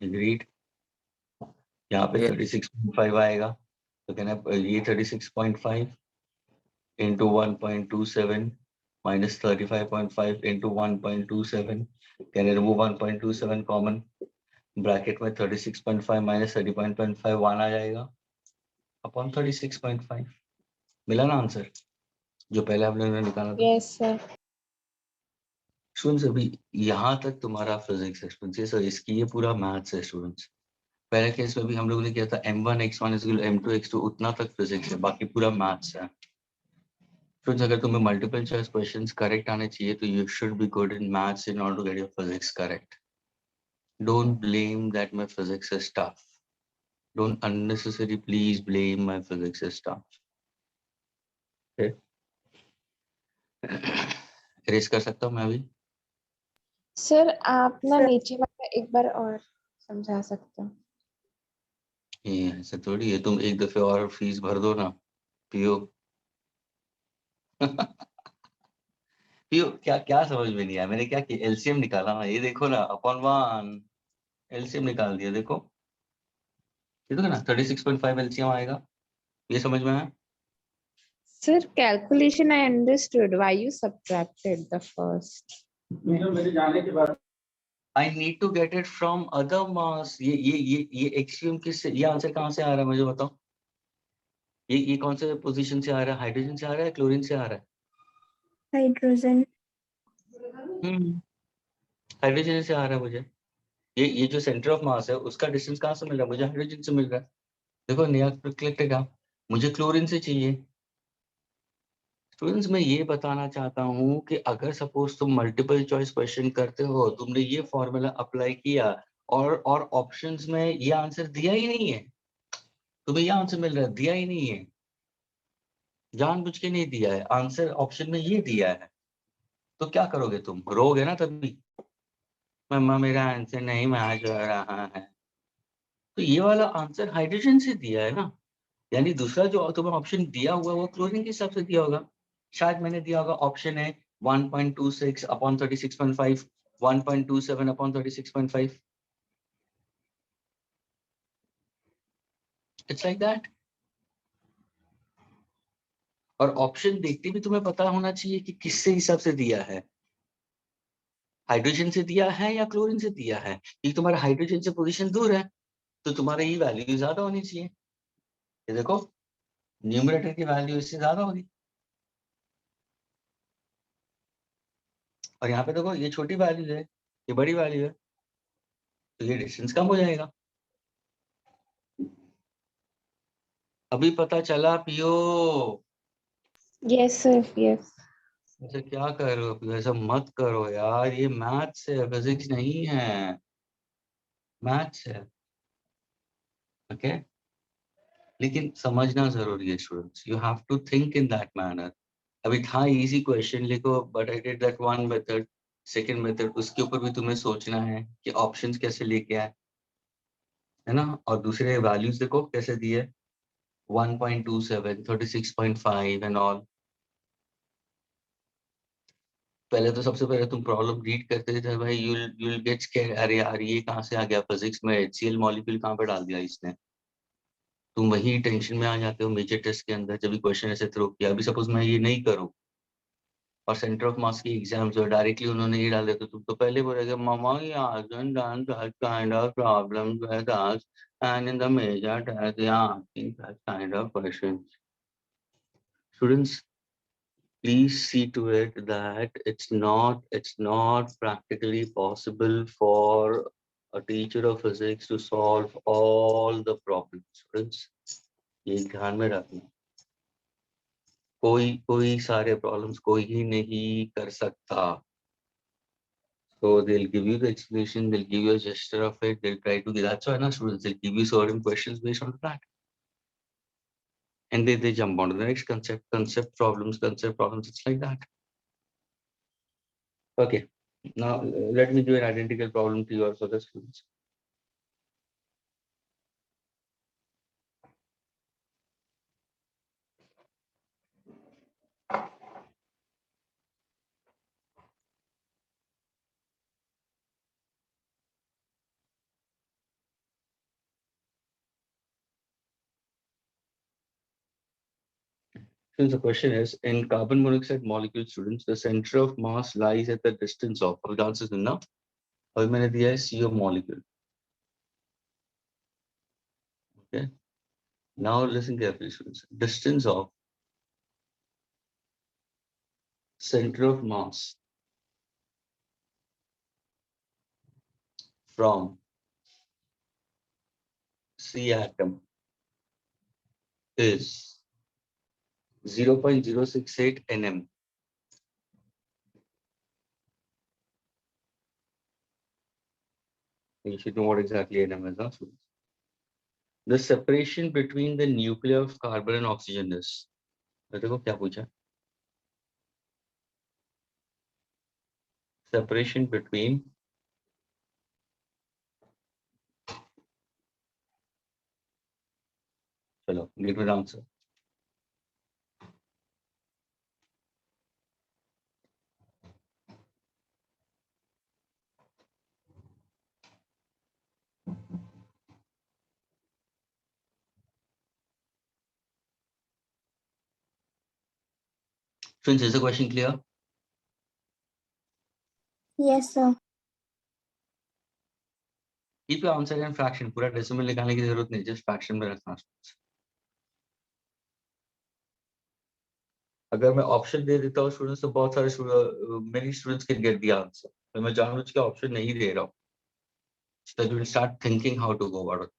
Agreed. यहाँ पे Yes. 36.5 आएगा, तो कहना ये 36.5 into 1.27 minus 35.5 into 1.27. Can I remove 1.27 common? Bracket में 36.5 minus 30.5 1 आ जाएगा upon 36.5. मिला ना आंसर जो पहले आपने निकाला था? Yes, sir. स्टूडेंट्स अभी यहाँ तक तुम्हारा फिजिक्स है स्टूडेंट्स. सर इसकी ये पूरा मैथ्स है स्टूडेंट्स. पहले केस में भी हम लोगों ने किया था m1 x1 m2 x2 उतना तक फिजिक्स है, बाकी पूरा मैथ्स है. फ्रेंड्स अगर तुम्हें मल्टीपल चॉइस क्वेश्चंस करेक्ट आने चाहिए तो you should be good in maths in order to get your physics correct. Don't blame that my physics is tough. Don't unnecessary please blame my physics is tough. Okay, erase कर सकता हूँ मैं अभी? Sir आप ना नीचे वाला एक बार और समझा सकते हो? ये ऐसे थोड़ी है, तुम एक दफे और फीस भर दो ना पियो. पियो क्या क्या समझ में नहीं आया. मैंने क्या किया, एलसीएम निकाला ना. ये देखो ना अपॉन 1 एलसीएम निकाल दिया. देखो ये देखो ना 36.5 एलसीएम आएगा. ये समझ में आया? Sir, calculation I understood. Why you subtracted the first? I need to get it from other mass. ये एक्सट्रीम किससे, ये आंसर कहाँ से आ रहा है मुझे बताओ. ये कौन से पोजीशन से आ रहा है? हाइड्रोजन से आ रहा है, क्लोरीन से आ रहा है? हाइड्रोजन. हाइड्रोजन से आ रहा है मुझे. ये जो सेंटर ऑफ मास है उसका डिस्टेंस कहाँ से मिल रहा है? मुझे हाइड्रोजन से मिल रहा है. देखो नया कलेक्टेड है, मुझे क्लोरीन से चाहिए. स्टूडेंट्स मैं ये बताना चाहता हूँ कि अगर सपोज तुम मल्टीपल चॉइस क्वेश्चन करते हो, तुमने ये फॉर्मूला अप्लाई किया और ऑप्शंस में ये आंसर दिया ही नहीं है, तुम्हें ये आंसर मिल रहा है, दिया ही नहीं है, जानबूझ के नहीं दिया है, आंसर ऑप्शन में ये दिया है, तो क्या करोगे तुम? रोगे ना तभी, मम्मा मेरा आंसर नहीं मैच हो रहा है. तो ये वाला आंसर हाइड्रोजन से दिया है ना, यानी दूसरा जो तुम्हें ऑप्शन दिया हुआ वो क्लोरीन के हिसाब से दिया होगा. शायद मैंने दिया होगा ऑप्शन है 1.26 upon 36.5, 1.27 upon 36.5. It's like that. और ऑप्शन देखते भी तुम्हें पता होना चाहिए कि किससे हिसाब से दिया है, हाइड्रोजन से दिया है या क्लोरीन से दिया है. कि तुम्हारा हाइड्रोजन से पोजीशन दूर है तो तुम्हारा ये वैल्यू ज्यादा होनी चाहिए. ये देखो न्यूमरेटर की वैल्यू इससे ज्यादा होगी, और यहाँ पे देखो ये छोटी वैल्यू है, ये बड़ी वैल्यू है, तो ये डिस्टेंस कम हो जाएगा. अभी पता चला पियो. Yes, sir. Yes. ऐसे क्या कर रहे हो पियो? ऐसा मत करो यार, ये मैथ्स है, फिजिक्स नहीं है, मैथ्स है. ओके, लेकिन समझना जरूरी है students. You have to think in that manner. अभी था इजी क्वेश्चन लिखो, but I did that one method. Second method उसके ऊपर भी तुम्हें सोचना है कि ऑप्शंस कैसे लेके आए, है ना. और दूसरे वैल्यूज देखो कैसे दिए, 1.27, 36.5 एंड ऑल. पहले तो सबसे पहले तुम प्रॉब्लम रीड करते थे भाई, you'll get scared. अरे यार ये कहाँ से आ गया फिजिक्स में, HCl मॉलिक्यूल कहाँ पे डाल दिया इसने. तुम वही टेंशन में आ जाते हो मेजर टेस्ट के अंदर जब भी क्वेश्चन ऐसे थ्रो किया. अभी सपोज मैं ये नहीं करूँ और सेंटर ऑफ मास की एग्जाम्स और डायरेक्टली उन्होंने ये डाल दिया, तो तुम तो पहले बोलेगे मामा ये आजन डांस kind of problems with us and in the major test they are asking that kind of questions. Students please see to it that it's not practically possible for a teacher of physics to solve all the problems. Students, ये ध्यान में रखना. कोई सारे problems कोई ही नहीं कर सकता. So they'll give you the explanation, they'll give you a gesture of it, they'll try to. That's why, na students, they'll give you certain questions based on that, and they jump on to the next concept problems. It's like that. Okay. Now let me do an identical problem to yours for the students. Since the question is, in carbon monoxide molecule students, the center of mass lies at the distance of, और answer सुनना, अभी मैंने दिया है CO molecule. Okay. Now listen carefully, students. Distance of center of mass from C atom is 0.068 nm. You should know what exactly nm is, huh, students? The separation between the nuclei of carbon and oxygen is. देखो क्या पूछा? Separation between चलो give me the answer. Friends, is the question clear? Yes, sir. Keep your answer in fraction. पूरा decimal निकालने की जरूरत नहीं, just fraction में रखना. अगर मैं ऑप्शन दे देता हूँ स्टूडेंट्स तो बहुत सारे many students can get the answer. तो मैं जानबूझ के ऑप्शन नहीं दे रहा हूँ. So that you will start thinking how to go about it.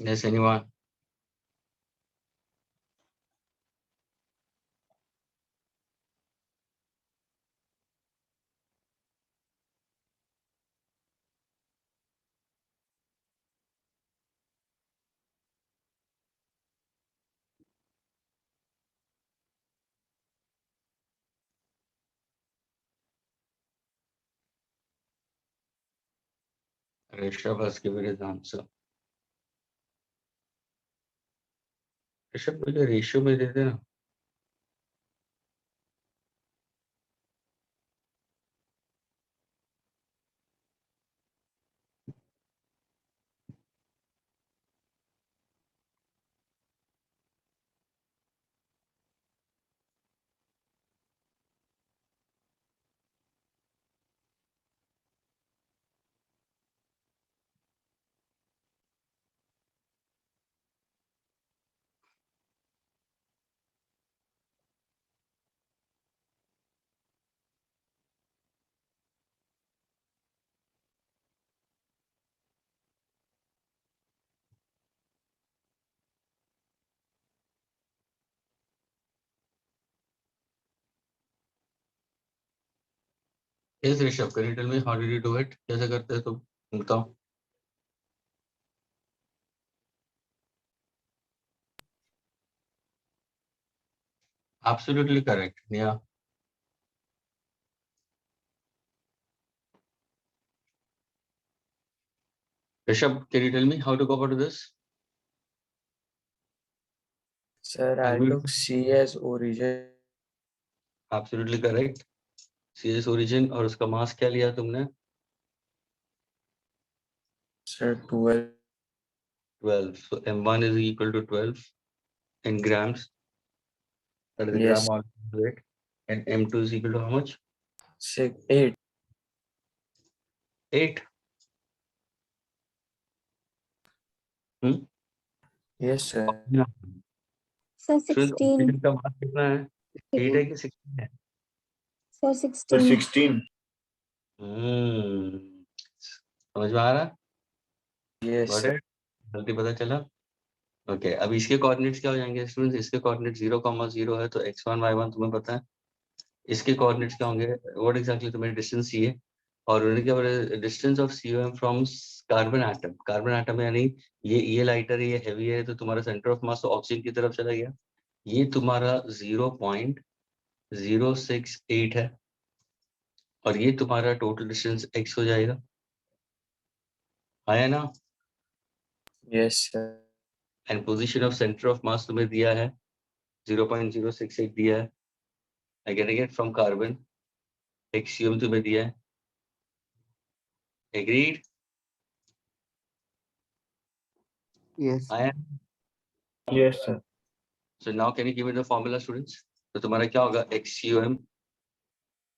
Yes, anyone? Rishabh has given his answer. Rishabh मुझे रेशियो में दे देना. Yes, Rishabh, can you tell me how did you do it? कैसे करते हैं तुम? बताओ. Absolutely correct. Yeah. Rishabh, can you tell me how to go about this? Sir, I took C as origin. Absolutely correct. C is origin और उसका मास क्या लिया तुमने? Sir, 12. 12. So M1 is equal to 12 in grams. That is the Yes. gram molecule weight. And M2 is equal to how much? 8. 8. Yes, sir. Sir, students 16. Oxygen का मास कितना है? 8 है कि 16 है? Sir, Sir, 16. 16. समझ में आ रहा? Yes, Got sir. it? जल्दी पता चला? ओके, अब इसके कोऑर्डिनेट्स क्या हो जाएंगे स्टूडेंट्स? इसके कोऑर्डिनेट 0,0 है तो x1 y1 तुम्हें पता है। इसके कोऑर्डिनेट्स क्या होंगे? व्हाट एग्जैक्टली तुम्हें डिस्टेंस चाहिए? और उन्होंने क्या बोला? Distance of COM from carbon atom. Carbon atom यानी ये लाइटर है, ये हेवी है, तो तुम्हारा सेंटर ऑफ मास ऑक्सीजन की तरफ चला गया। ये तुम्हारा 0.068 है और ये तुम्हारा टोटल डिस्टेंस x हो जाएगा। आया ना? Yes, sir. And position of centre of मास तुम्हें दिया है 0.068 दिया है। I get from carbon. XCM तुम्हें दिया है। एग्रीड? Yes. आया? Yes, sir. So now can you give me the formula students? तो तुम्हारा क्या होगा? XCM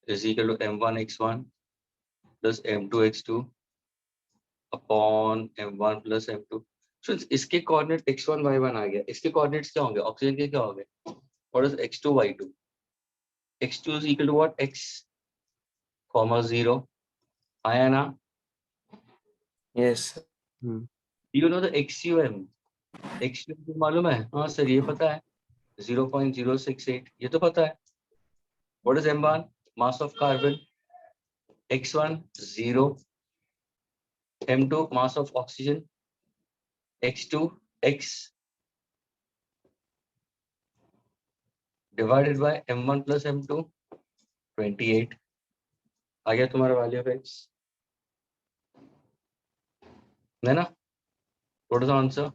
is equal to M1 x1 plus M2 x2 upon M1 plus M2. Students इसके coordinate x1 y1 आ गया। इसके कोऑर्डिनेट्स क्या होंगे? ऑक्सीजन के क्या होंगे? What is x2 y2? x2 is equal to what? x, 0. आया ना? Yes, sir. Hmm. You know the XUM? XUM को मालूम है? हाँ सर, ये पता है 0.068, ये तो पता है। What is M1? Mass of carbon. X1 0. M2 mass of oxygen. X2 x divided by M1 plus M2 28. आ गया तुम्हारा वैल्यू ऑफ x, है ना? What is the answer?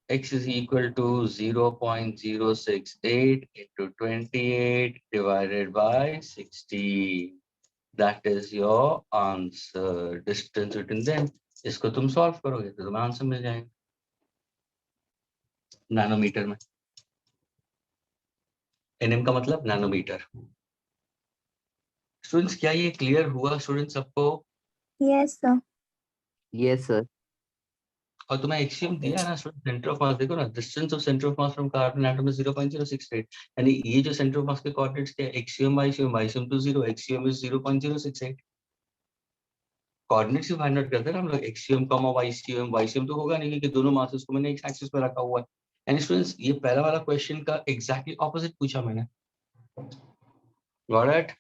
X is equal to 0.068 into 28 divided by 60. That is your answer. Distance between them. इसको तुम solve करोगे तो तुम्हें answer मिल जाएगा नैनोमीटर में। NM का मतलब नैनोमीटर। स्टूडेंट्स क्या ये क्लियर हुआ स्टूडेंट्स सबको? Yes, sir. Yes, sir. और तुम्हें एक्सियम दिया है ना स्टूडेंट? सेंटर ऑफ मास देखो ना, distance of centre of mass from carbon atom is 0.068। यानी ये जो सेंटर ऑफ मास के कोऑर्डिनेट्स के एक्सियम वाइसियम तो 0, axiom is 0.068। Coordinates he find out करते हैं ना हम लोग, एक्सियम कॉमा वाइसियम। वाइसियम तो होगा नहीं क्योंकि दोनों मासेस को मैंने एक एक्सिस पे रखा हुआ है। एंड स्टूडेंट्स ये पहला वाला क्वेश्चन का एग्जैक्टली ऑपोजिट पूछा मैंने। Got it?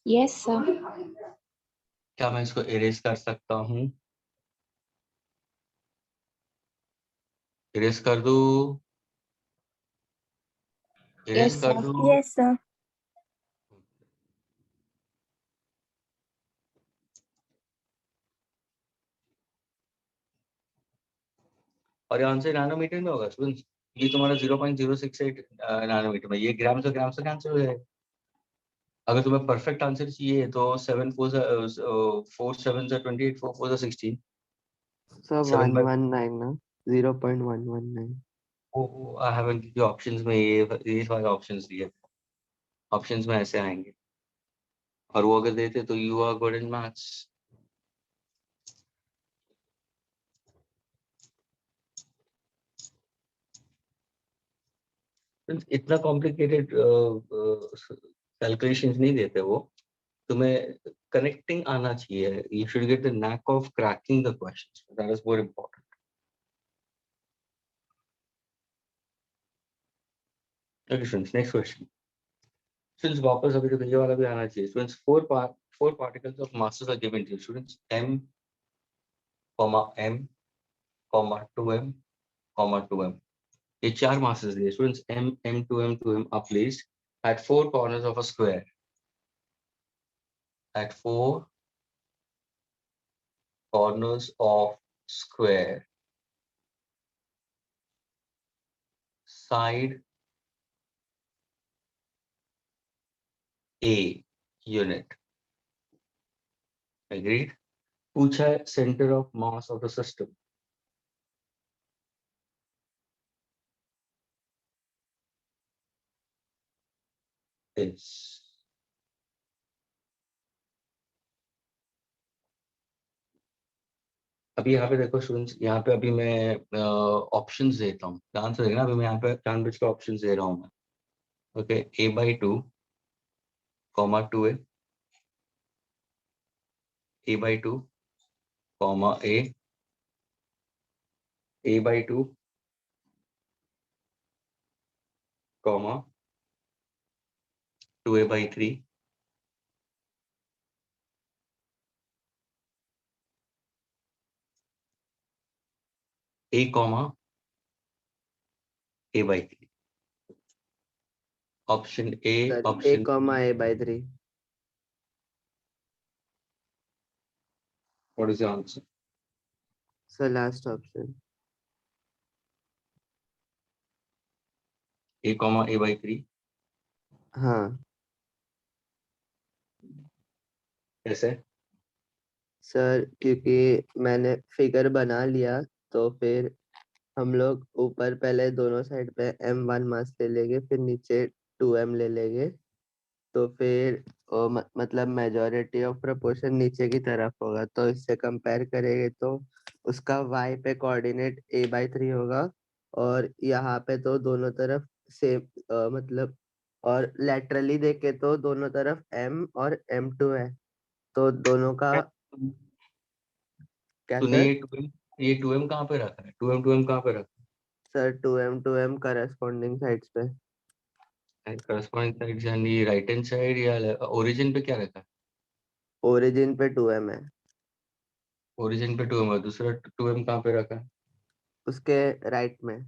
Yes, sir. क्या मैं इसको इरेज कर सकता हूँ? इरेज कर दूं? इरेज Yes, कर sir. दूं? Yes, sir. और ये आंसर नैनोमीटर में होगा स्टूडेंट्स। ये तुम्हारा 0.068 नैनोमीटर में, ये ग्राम से कैंसिल हो जाएगा। अगर तुम्हें परफेक्ट आंसर चाहिए तो 7 4 4 7 28 4 4 16 So 7 by 119, no? 0.119. I haven't the options में ये सारे ऑप्शंस दिए। ऑप्शंस में ऐसे आएंगे और वो अगर देते तो you are good in maths. इतना कॉम्प्लिकेटेड कैलकुलेशंस नहीं देते वो। तुम्हें कनेक्टिंग आना चाहिए। You should get the knack of cracking the questions, that is more important. Okay students, next question. Students वापस अभी तो ये वाला भी आना चाहिए। Students four particles of masses are given to you students. m, m, 2m, 2m। ये चार masses दिए students. m, m, 2m, 2m are placed at four corners of a square. At four corners of square. Side A unit. Agreed? पूछा है center of mass of the system is अभी यहाँ पे देखो students, यहाँ पे अभी मैं ऑप्शंस देता हूँ, ध्यान से देखना। अभी मैं यहाँ पे जानबूझ के ऑप्शंस दे रहा हूँ मैं। Okay, a/2, comma 2a, a/2, comma a/2, comma 2a/3, a, comma a/3। Option A, sir a option comma a/3. What is the answer? So last option. a, comma a/3। हाँ कैसे? सर, क्योंकि मैंने figure बना लिया तो फिर हम लोग ऊपर पहले दोनों साइड पे m1 मास ले लेंगे, फिर नीचे 2m ले लेंगे, तो फिर मतलब मेजॉरिटी ऑफ प्रोपोर्शन नीचे की तरफ होगा, तो इससे कंपेयर करेंगे तो उसका y पे कोऑर्डिनेट a/3 होगा, और यहाँ पे तो दोनों तरफ सेम मतलब, और लेटरली देखे तो दोनों तरफ m और m2 है, तो दोनों का क्या तूने सर? ये 2m कहाँ पे रखा है? 2m कहाँ पे रखा सर 2m करस्पॉन्डिंग साइड्स पे। है? करस्पॉन्डिंग साइड यानी राइट हैंड साइड या ओरिजिन पे क्या रखा है? ओरिजिन पे 2m है, ओरिजिन पे 2m है, दूसरा 2m कहाँ पे रखा है? उसके राइट में।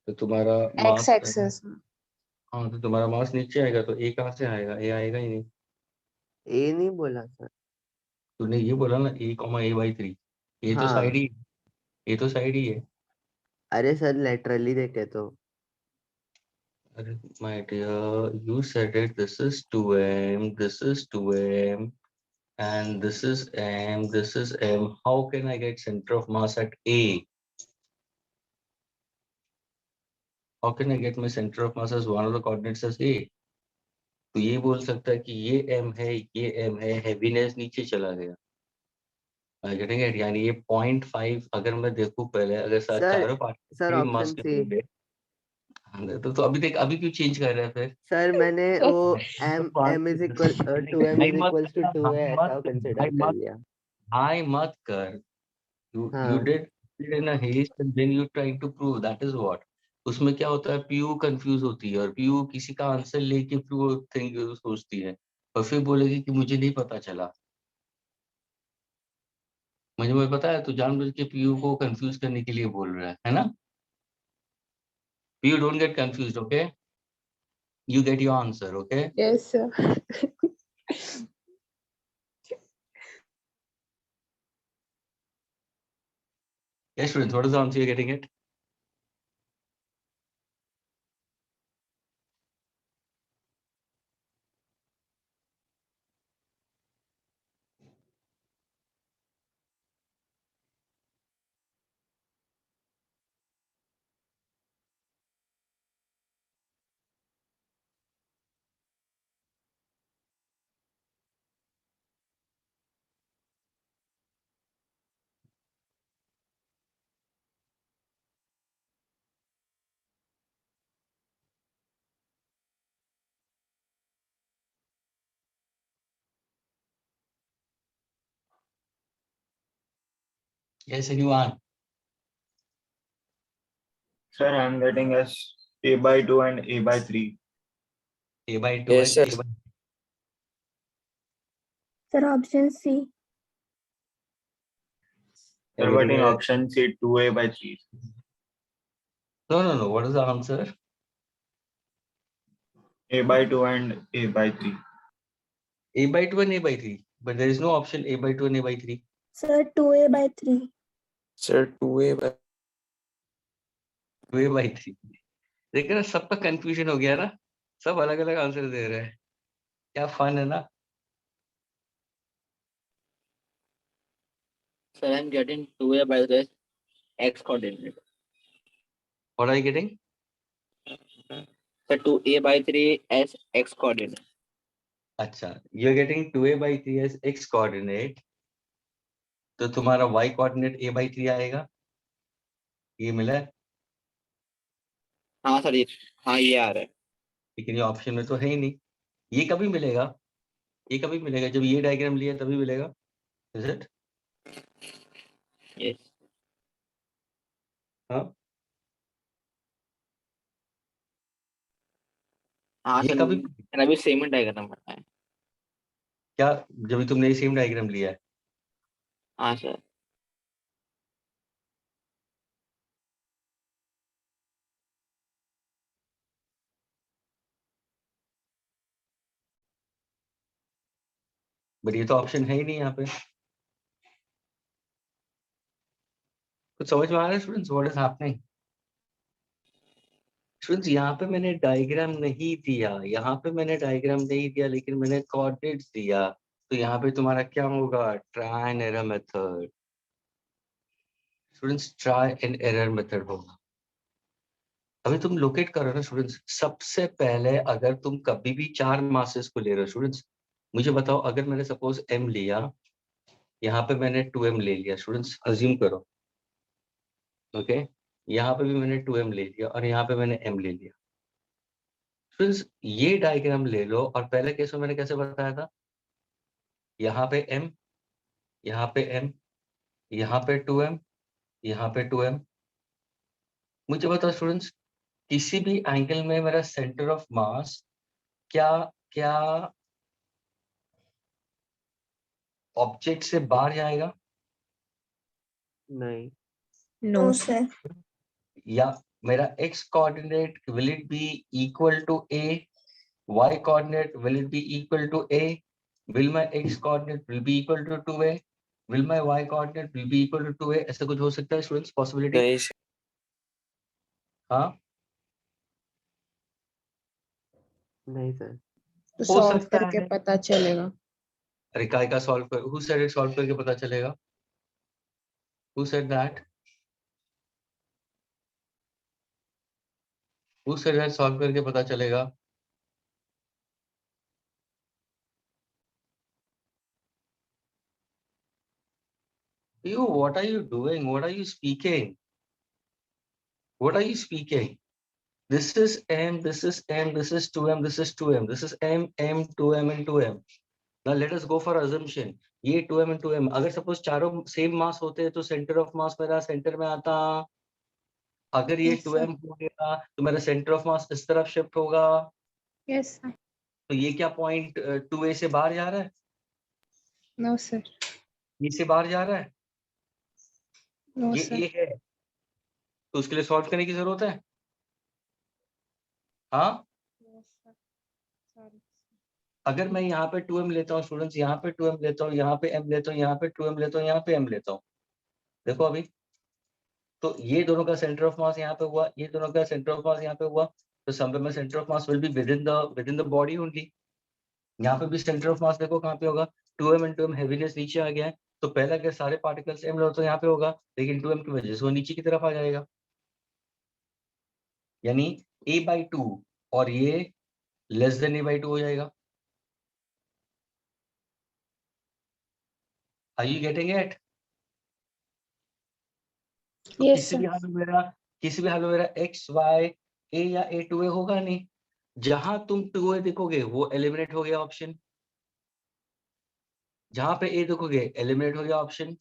तो तुम्हारा एक्स मास, एक्सेस में। हाँ तो तुम्हारा मास नीचे आएगा, तो ए कहाँ से आएगा? ए आएगा ही नहीं। ए नहीं बोला सर। तूने ये बोला ना a,a/3, ये तो हाँ, साइड ही, ये तो साइड ही है। अरे सर लेटरली देखे तो। अरे my dear, you said it, this is 2m, this is 2m, and this is m, this is m. How can I get center of mass at A? How can I get my center of mass as one of the coordinates as A? तो ये बोल सकता है कि ये m है, ये m है, heaviness नीचे चला गया। Getting it? यानी ये 0.5 अगर मैं देखूं पहले, अगर सर चारों सर पार्ट मास ऑप्शन सी। करेंगे। हाँ, तो अभी देख, अभी क्यों चेंज कर रहे हैं फिर? सर मैंने वो तो m इज इक्वल 2m भाई इज मत इक्वल्स टू कर, 2 भाई है मत ऐसा कर, कंसिडर भाई कर मत, लिया। भाई मत कर। You हाँ did it in a haste and then you trying to prove, that is what। उसमें क्या होता है, पीयू कंफ्यूज होती है, और पीयू किसी का आंसर लेके फिर वो थिंक सोचती है, और फिर बोलेगी कि मुझे नहीं पता चला। मुझे पता है, तू जानबूझ के पीयू को कंफ्यूज करने के लिए बोल रहा है ना? Piyu, don't get confuse, okay? You get your answer, okay? Yes sir. Yes students, what is the answer? You getting it? Yes, anyone? Sir, I'm getting as a/2 and a/3. a/2 Yes, and sir. a/, Sir, option C. Sir, you're but getting in it? option C, 2a/3. No. What is the answer? a/2 and a/3. a/2 and a/3, but there is no option a/2 and a/3. Sir, 2a/3. Sir, 2a by 2a/3। देखिए ना, सबका confusion हो गया ना, सब अलग अलग answer दे रहे हैं। क्या फन है ना? Sir, I'm getting 2a by the x coordinate. What are you getting? So 2a by 3 as x coordinate. अच्छा, you're getting 2a/3 as x coordinate, तो तुम्हारा y कोऑर्डिनेट a/3 आएगा, ये मिला है, हाँ सर ये, हाँ ये आ रहा है। लेकिन ये ऑप्शन में तो है ही नहीं। ये कभी मिलेगा, ये कभी मिलेगा जब ये डायग्राम लिया तभी मिलेगा। Is it? यस। हाँ, हाँ ये सर, कभी मैंने अभी सेम डायग्राम बनाया है। क्या, जब तुमने ये सेम डायग्राम लिया है? हाँ सर। बट ये तो ऑप्शन है ही नहीं यहाँ पे। कुछ समझ में आ रहा है students, what is happening? Students यहाँ पे मैंने डायग्राम नहीं दिया, यहाँ पे मैंने डायग्राम नहीं दिया, लेकिन मैंने कोऑर्डिनेट्स दिया। तो यहाँ पे तुम्हारा क्या होगा? Try and error method. Students try and error method होगा। अभी तुम लोकेट करो ना स्टूडेंट्स। सबसे पहले अगर तुम कभी भी 4 मासेस को ले रहे हो स्टूडेंट्स, मुझे बताओ, अगर मैंने सपोज m लिया, यहाँ पे मैंने 2m ले लिया स्टूडेंट्स, अज्यूम करो, ओके, यहाँ पे भी मैंने 2m ले लिया और यहाँ पे मैंने m ले लिया। स्टूडेंट्स ये डायग्राम ले लो, और पहले केस में मैंने कैसे बताया था, यहाँ पे m, यहाँ पे m, यहाँ पे 2m, यहाँ पे 2m। मुझे बताओ स्टूडेंट्स, किसी भी एंगल में मेरा सेंटर ऑफ मास क्या क्या ऑब्जेक्ट से बाहर जाएगा? नहीं। No, No, sir. sir. या मेरा x coordinate will it be equal to a, y coordinate will it be equal to a, will my x coordinate will be equal to 2a, will my y coordinate will be equal to 2a? ऐसा कुछ हो सकता है students, possibility? नहीं sir. हाँ, नहीं sir. तो हो सॉल्व सकता करके है। पता चलेगा। अरे काय का सॉल्व कर, who said it सॉल्व करके पता चलेगा? who said that who said that solve करके पता चलेगा? You, what are you doing? What are you speaking? What are you speaking? This is m, this is m, this is 2m, this is 2m, this is m, m, 2m and 2m. Now let us go for assumption. ये 2m and 2m, अगर suppose चारों same mass होते तो centre of मास मेरा centre में आता। अगर ये Yes, sir. 2m हो गया तो मेरा सेंटर ऑफ मास इस तरफ शिफ्ट होगा। Yes, sir. तो ये क्या पॉइंट 2a से बाहर जा रहा है? No, sir. ये से बाहर जा रहा है? No, ये sir. a है, तो उसके लिए सॉल्व करने की जरूरत है। हाँ, Yes, sir. Sorry. अगर मैं यहाँ पे 2m लेता हूँ स्टूडेंट्स, यहाँ पे 2m लेता हूँ, यहाँ पे m लेता हूँ, यहाँ पे 2m लेता हूँ, यहाँ पे m लेता हूँ, देखो अभी, तो ये दोनों का सेंटर ऑफ मास यहाँ पे हुआ, ये दोनों का सेंटर ऑफ मास यहाँ पे हुआ, तो सम में centre of mass will be with in the body only. यहाँ पे भी सेंटर ऑफ मास देखो कहाँ पे होगा, 2m and 2m हैवीनेस नीचे आ गया है, तो पहला अगर सारे पार्टिकल्स m लो तो यहाँ पे होगा, लेकिन 2m की वजह से वो नीचे की तरफ आ जाएगा, यानी a/2 और ये लेस देन a/2 हो जाएगा। Are you getting it? तो Yes, किसी sir. भी हाल में मेरा x y a या a 2a होगा नहीं। जहां तुम 2a देखोगे वो एलिमिनेट हो गया ऑप्शन, जहां पे a देखोगे एलिमिनेट हो गया ऑप्शन,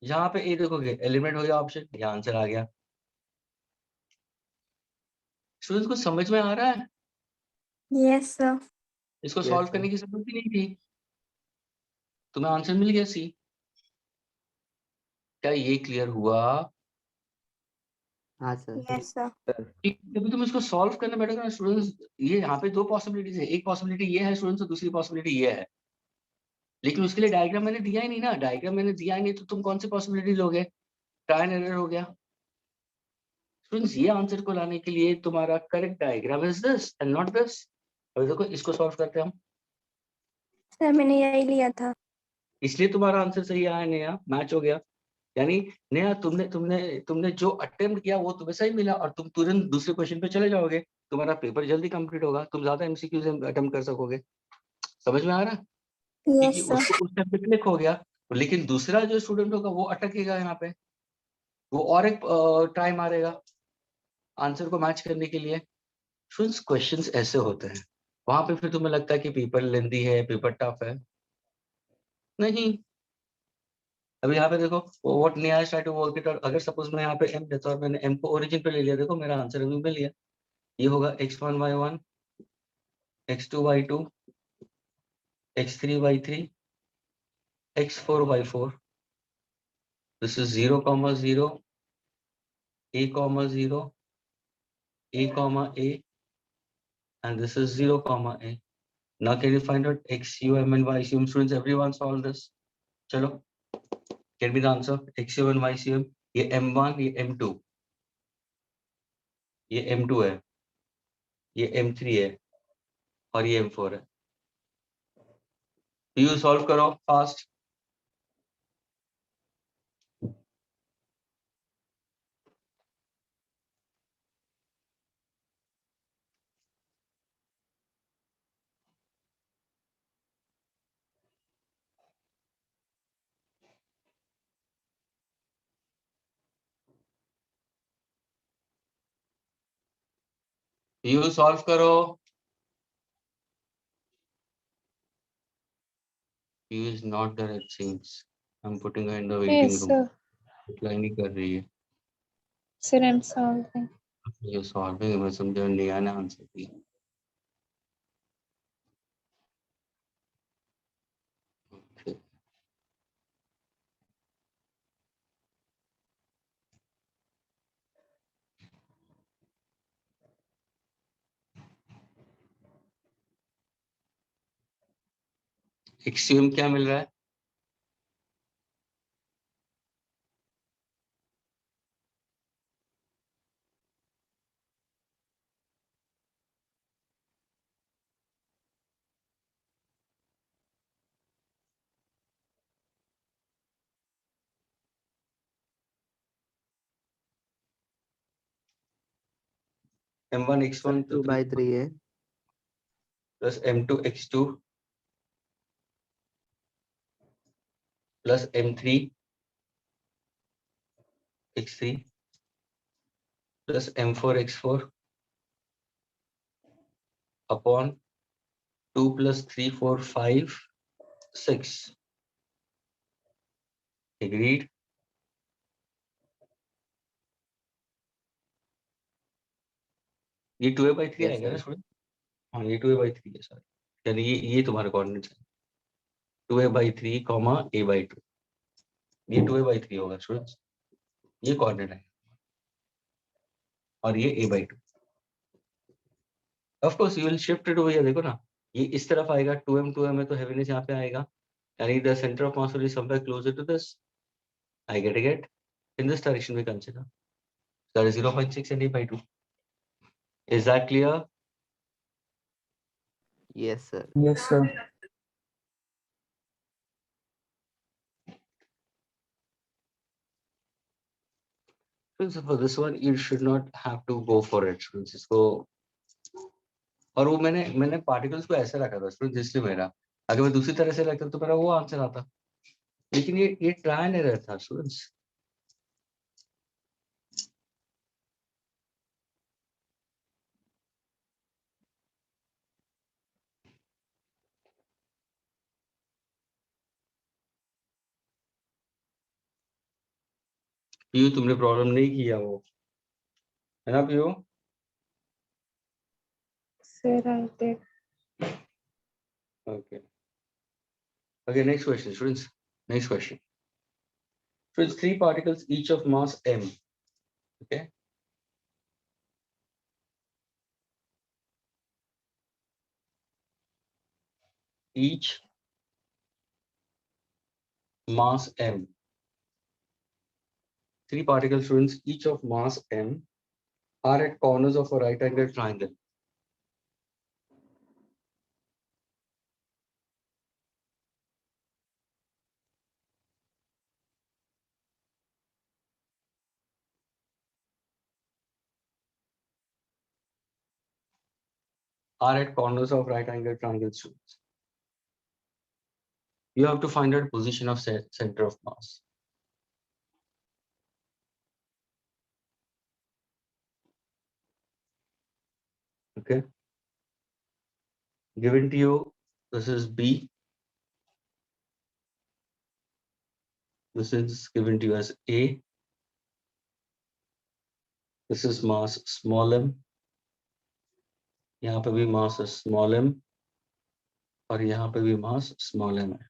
जहां पे a देखोगे एलिमिनेट हो गया ऑप्शन। ये आंसर आ गया। स्टूडेंट्स को समझ में आ रहा है? Yes, sir. इसको Yes, सॉल्व sir. करने की जरूरत ही नहीं थी, तुम्हें आंसर मिल गया सी। क्या ये क्लियर हुआ? हाँ सर। Yes, sir. जब तुम इसको सॉल्व करने बैठोगे ना स्टूडेंट्स, ये यहाँ पे दो पॉसिबिलिटीज है, एक पॉसिबिलिटी ये है स्टूडेंट्स और दूसरी पॉसिबिलिटी ये है, लेकिन उसके लिए डायग्राम मैंने दिया ही नहीं ना। डायग्राम मैंने दिया ही नहीं तो तुम कौन सी पॉसिबिलिटी लोगे? ट्राई एंड एरर हो गया। स्टूडेंट्स ये आंसर को लाने के लिए तुम्हारा correct diagram is this and not this. अभी देखो इसको सॉल्व करते हैं हम, सर मैंने यही लिया था। इसलिए तुम्हारा आंसर सही आया, नया मैच हो गया। यानी नया तुमने तुमने तुमने जो अटेम्प्ट किया वो तुम्हें सही मिला, और तुम तुरंत दूसरे क्वेश्चन पे चले जाओगे, तुम्हारा पेपर जल्दी कंप्लीट होगा, तुम ज्यादा एमसीक्यूज अटेम्प्ट कर सकोगे। समझ में आ रहा है? Yes, क्योंकि sir. उसको उस टाइम पे क्लिक हो गया, लेकिन दूसरा जो स्टूडेंट होगा वो अटकेगा यहाँ पे, वो और एक ट्राई मारेगा आंसर को मैच करने के लिए। स्टूडेंट्स क्वेश्चंस ऐसे होते हैं, वहां पे फिर तुम्हें लगता है कि पेपर लेंदी है, पेपर टफ है, नहीं। अभी यहाँ पे देखो व्हाट निया try to work it out. अगर सपोज मैं यहाँ पे m देता और मैंने m को ओरिजिन पे ले लिया, देखो मेरा आंसर अभी मिल गया। ये होगा x1 y1, x2 y2, x3 y3, x4 y4. This is 0, 0, a, 0, a, and this is 0, a. Now can you find out x, u, m and y, c, m? Students, everyone solve this. चलो, get me the answer. x, u, and y, c, m. ये m1, ये m2, ये m2 है, ये m3 है और ये m4 है। You solve करो fast. You solve करो. You is not the right things. I'm putting her in the waiting Yes, room. sir. Reply नहीं कर रही है. Sir, I'm solving. ये solving मैं समझा निया ने आंसर दिया. Okay. XUM क्या मिल रहा है? M1 X1 2 by 3 है plus M2 X2 plus M3 X3 plus M4 X4 upon 2 plus 3, 4, 5, 6. Agreed? ये 2a/3 yes आएगा ना sir स्टूडेंट? हाँ ये 2a/3 है सर, यानी ये तुम्हारे कोऑर्डिनेट्स है 2a/3, a/2. ये 2a/3 होगा स्टूडेंट्स, ये कोऑर्डिनेट है और ये a/2. Of course you will shift it over here, देखो ना ये इस तरफ आएगा 2m है तो हेवीनेस यहाँ पे आएगा, यानी the centre of mass will be somewhere closer to this. I get in this direction we consider that is 0.6 and a/2. Is that clear? yes sir Yes, sir. So for this one you should not have to go for it. इसको और वो मैंने particles को ऐसे रखा था student, जिससे मेरा अगर मैं दूसरी तरह से रखता तो मेरा वो आंसर आता, लेकिन ये ट्रायल एरर था स्टूडेंट्स. पीयू तुमने प्रॉब्लम नहीं किया वो, है ना PU? Sir, I did. Okay. Okay, next question students. Next question. Students, 3 particles each of mass m. Okay. Each mass m. 3 particles students each of mass m are at corners of a right angle triangle. Are at corners of right angle triangles students. You have to find out position of center of mass. Okay. Given to you, this is B. This is given to you as A. This is mass small m. यहाँ पे भी mass is small m और यहाँ पे भी mass small m है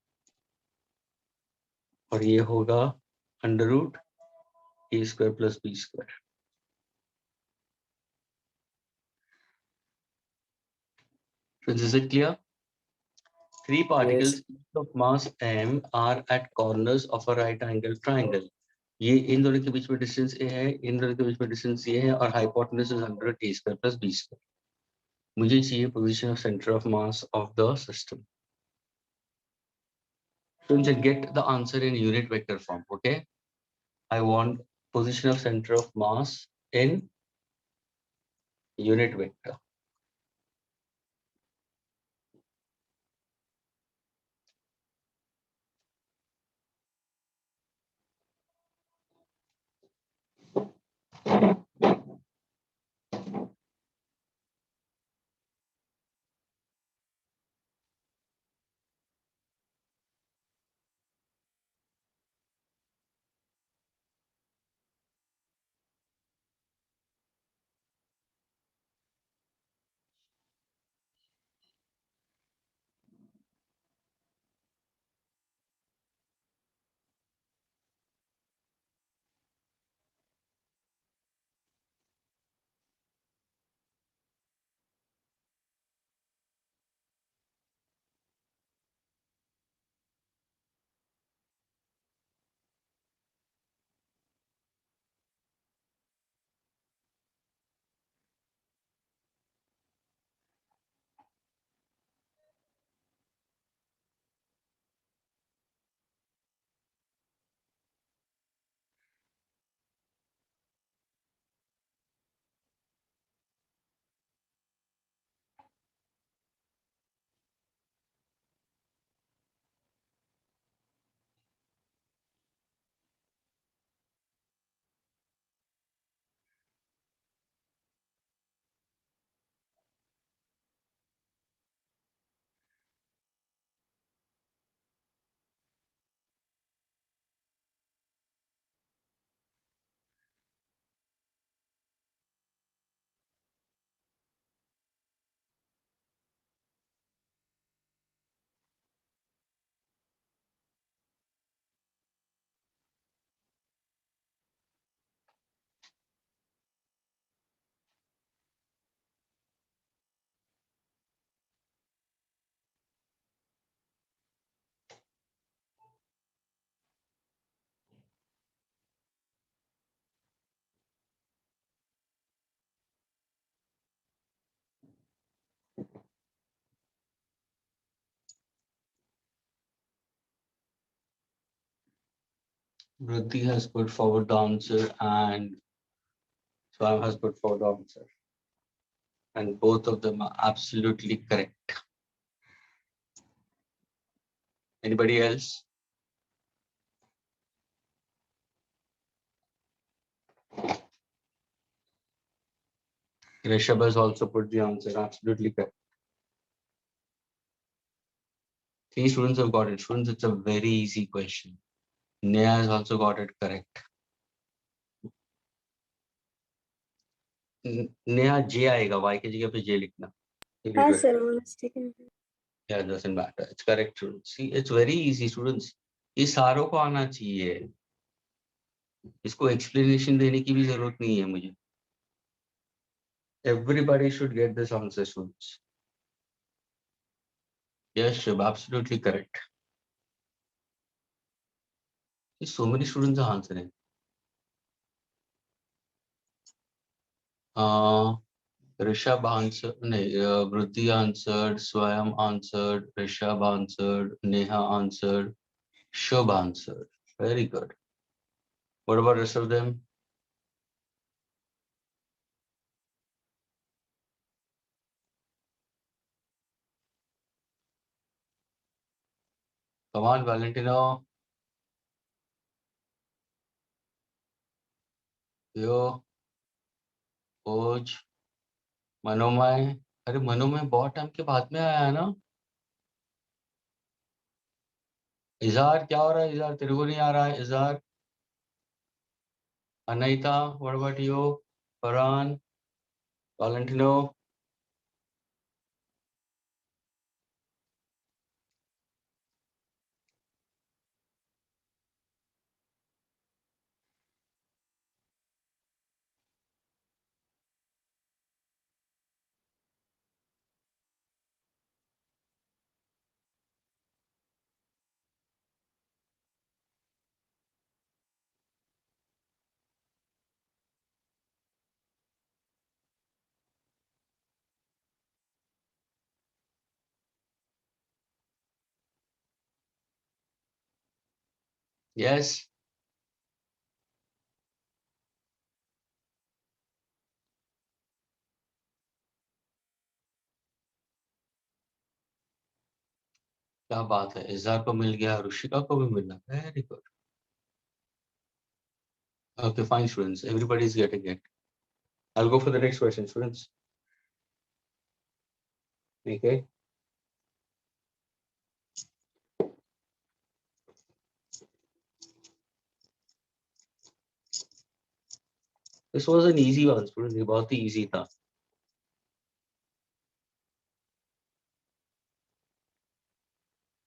और ये होगा under root a square plus b square. So is it clear? Three particles of mass m are at corners of a right angle triangle. ये इन दोनों के बीच में डिस्टेंस a है, इन दोनों के बीच में डिस्टेंस ये है और hypotenuse is under a square plus b square. मुझे चाहिए position of centre of mass of the system. So you get the answer in unit vector form. Okay, I want position of center of mass in unit vector. Vritti has put forward the answer and Swam has put forward the answer. And both of them are absolutely correct. Anybody else? Rishabh has also put the answer absolutely correct. Three students have got it. Students, it's a very easy question. Neha has also got it correct. Neha, J आएगा, Y की जगह पे J लिखना. हाँ sir, वो mistake है. Yeah, doesn't matter. It's correct, students. See, it's very easy, students. ये सारों को आना चाहिए. इसको explanation देने की भी जरूरत नहीं है मुझे. Everybody should get this answer, students. Yes, Shub, absolutely correct. So many students are answering. Rishabh answered, Vritti answered, Swayam answered, Rishabh answered, Neha answered, Shubh answered. Very good. What about rest of them? Come on, Valentino. Yo, coach, मनोमय. अरे मनोमय बहुत time के बाद में आया है ना. इजहार क्या हो रहा है? इजहार तेरे को नहीं आ रहा है? इजहार. Anita, what about you? Farhan, Valentino. Yes. क्या बात है, इजहार को मिल गया, रुशिका को भी मिला. Very good. Okay, fine, students. Everybody is getting it. I'll go for the next question, students. Okay. This was an easy one, students. ये बहुत ही easy था.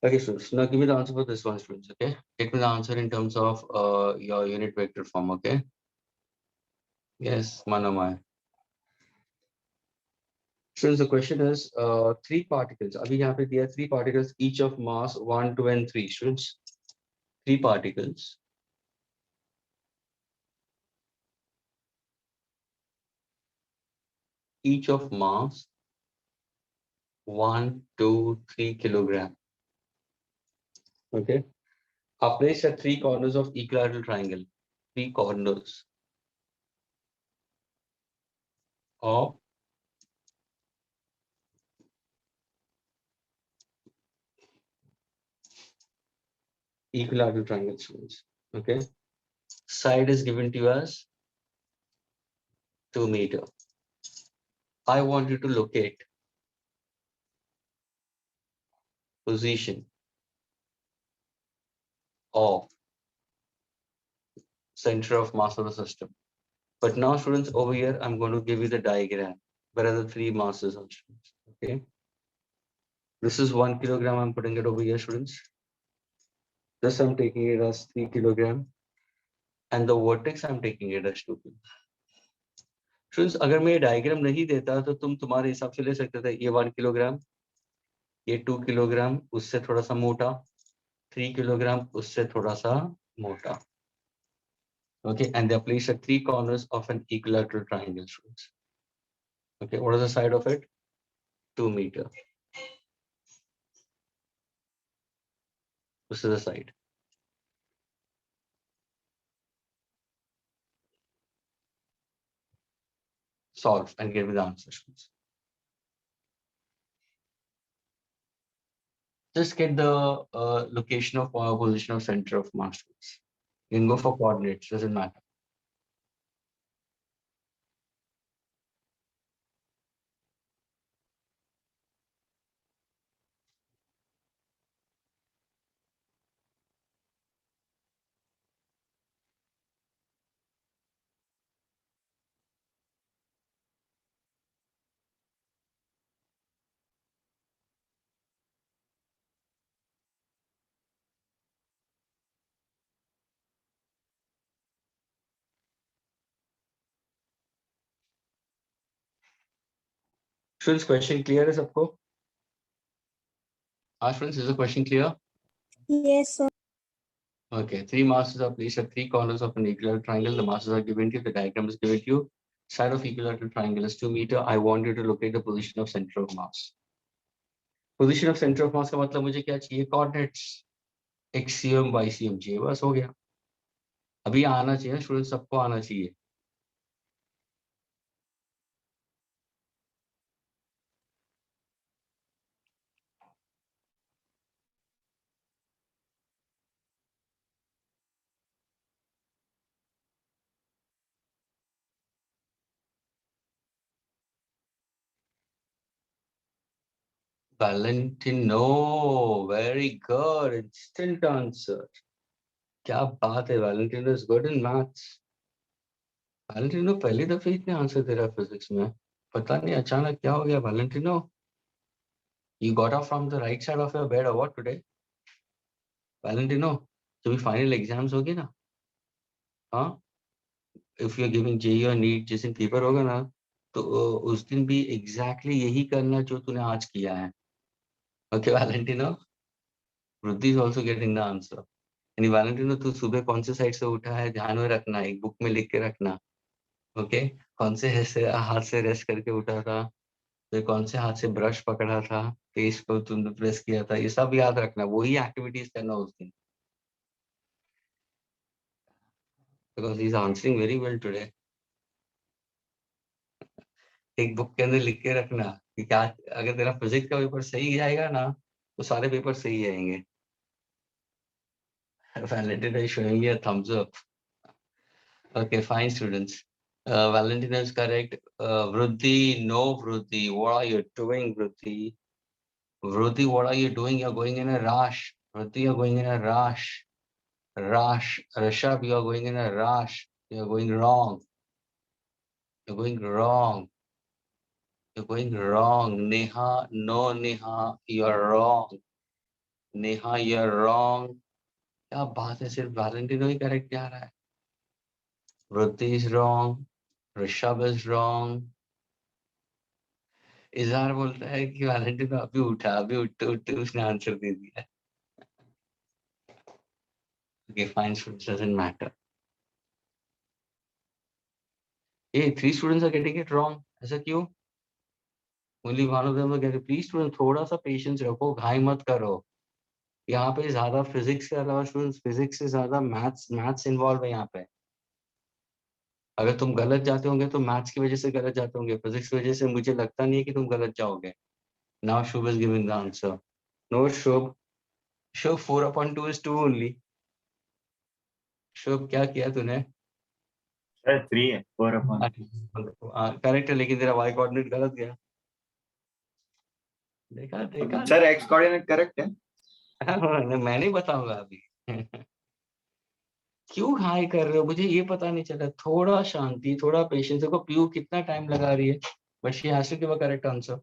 Okay, students. Now give me the answer for this one, students. Okay. Get me the answer in terms of your unit vector form. Okay. Yes, Manomai. Students, the question is three particles. अभी यहाँ पे दिया three particles, each of mass 1, 2, and 3. Students, three particles. Each of mass 1, 2, 3 kilogram. Okay. Are placed at three corners of equilateral triangle. Three corners of equilateral triangle, students. Okay. Side is given to you as 2 meter. I want you to locate position of center of mass of the system. But now, students, over here, I'm going to give you the diagram. Where are the three masses of students? Okay. This is 1 kilogram. I'm putting it over here, students. This I'm taking it as 3 kilogram. And the vertex I'm taking it as 2 kilogram. Students, अगर मैं ये diagram नहीं देता तो तुम तुम्हारे हिसाब से ले सकते थे. ये 1 किलोग्राम, ये 2 किलोग्राम, उससे थोड़ा सा मोटा, 3 किलोग्राम, उससे थोड़ा सा मोटा. Okay, and they're placed at three corners of an equilateral triangle, students. Okay, what is the side of it? 2 meter. This is the side. Solve and give me the answer, students. Just get the location of position of center of mass, students. You can go for coordinates, doesn't matter. Students, question clear is सबको? Students, is the question clear? Yes, sir. Okay, three masses are placed at three corners of an equilateral triangle. The masses are given to you. The diagram is given to you. Side of equilateral triangle is 2 meter. I want you to locate the position of center of mass. Position of center of mass का मतलब मुझे क्या चाहिए? Coordinates. XCM, YCM चाहिए. बस हो गया. अभी आना चाहिए स्टूडेंट, सबको आना चाहिए. Valentino, very good, instant answer. क्या बात है, Valentino is good in maths. Valentino पहली दफे इतने आंसर दे रहा है फिजिक्स में, पता नहीं अचानक क्या हो गया Valentino. You got up from the right side of your bed or what today? Valentino, जब फाइनल एग्जाम्स होगी ना, हाँ, if you are giving JEE और नीट जिस दिन पेपर होगा ना, तो उस दिन भी एग्जैक्टली यही करना जो तूने आज किया है. Okay Valentino, Ruddhi is also getting the answer. यानी Valentino, तू सुबह कौन से साइड से उठा है ध्यान में रखना, एक बुक में लिख के रखना. ओके, कौन से हाथ से रेस्ट करके उठा था, फिर कौन से हाथ से ब्रश पकड़ा था, फेस को तुमने प्रेस किया था, ये सब याद रखना, वही एक्टिविटीज करना उस दिन. Because he is answering very well today. एक बुक के अंदर लिख के रखना कि क्या, अगर तेरा फिजिक्स का पेपर सही जाएगा ना, तो सारे पेपर सही जाएंगे. Valentino is showing you a thumbs up. Okay, fine, students. Valentino is correct. Vruddhi, no, Vruddhi. What are you doing, Vruddhi? Vruddhi, what are you doing? You're going in a rush. Vruddhi, you're going in a rush. Rush. Rishabh, you're going in a rush. You're going wrong. You're going wrong. You're going wrong. Neha, no, Neha, you're wrong. Neha, you're wrong. क्या बात है, सिर्फ Valentino ही correct जा रहा है. Vruddhi is wrong. Rishabh is wrong. इजहार बोलता है कि वैलेंटिनो अभी उठा, अभी उठते उठते उसने आंसर दे दिया. Okay, fine, students, doesn't matter. Hey, 3 students are getting it wrong. ऐसा क्यों? Only one of them are getting. Please, students, थोड़ा सा पेशेंस रखो, घाई मत करो. यहाँ पे ज्यादा फिजिक्स के अलावा स्टूडेंट्स, फिजिक्स से ज्यादा मैथ्स इन्वॉल्व है यहाँ पे. अगर तुम गलत जाते होंगे तो मैथ्स की वजह से गलत जाते होंगे, फिजिक्स की वजह से मुझे लगता नहीं है कि तुम गलत जाओगे. Now Shubh is giving the answer. No, Shubh. Shubh, 4/2 is 2 only. शुभ, क्या किया तूने? सर 3 है 4/. करेक्ट है, लेकिन तेरा वाई कोऑर्डिनेट गलत गया. देखा देखा. सर एक्स कोऑर्डिनेट करेक्ट है. मैं नहीं बताऊंगा अभी. क्यों हाई कर रहे हो, मुझे ये पता नहीं चला. थोड़ा शांति, थोड़ा पेशेंस. देखो पीयू कितना टाइम लगा रही है, but she has to give a correct answer.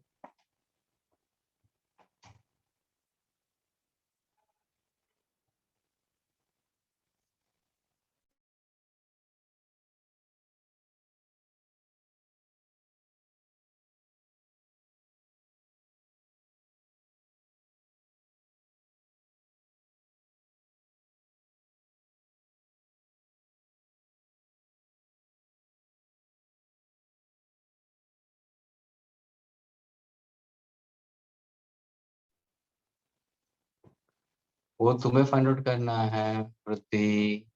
वो तुम्हें फाइंड आउट करना है वृत्ति.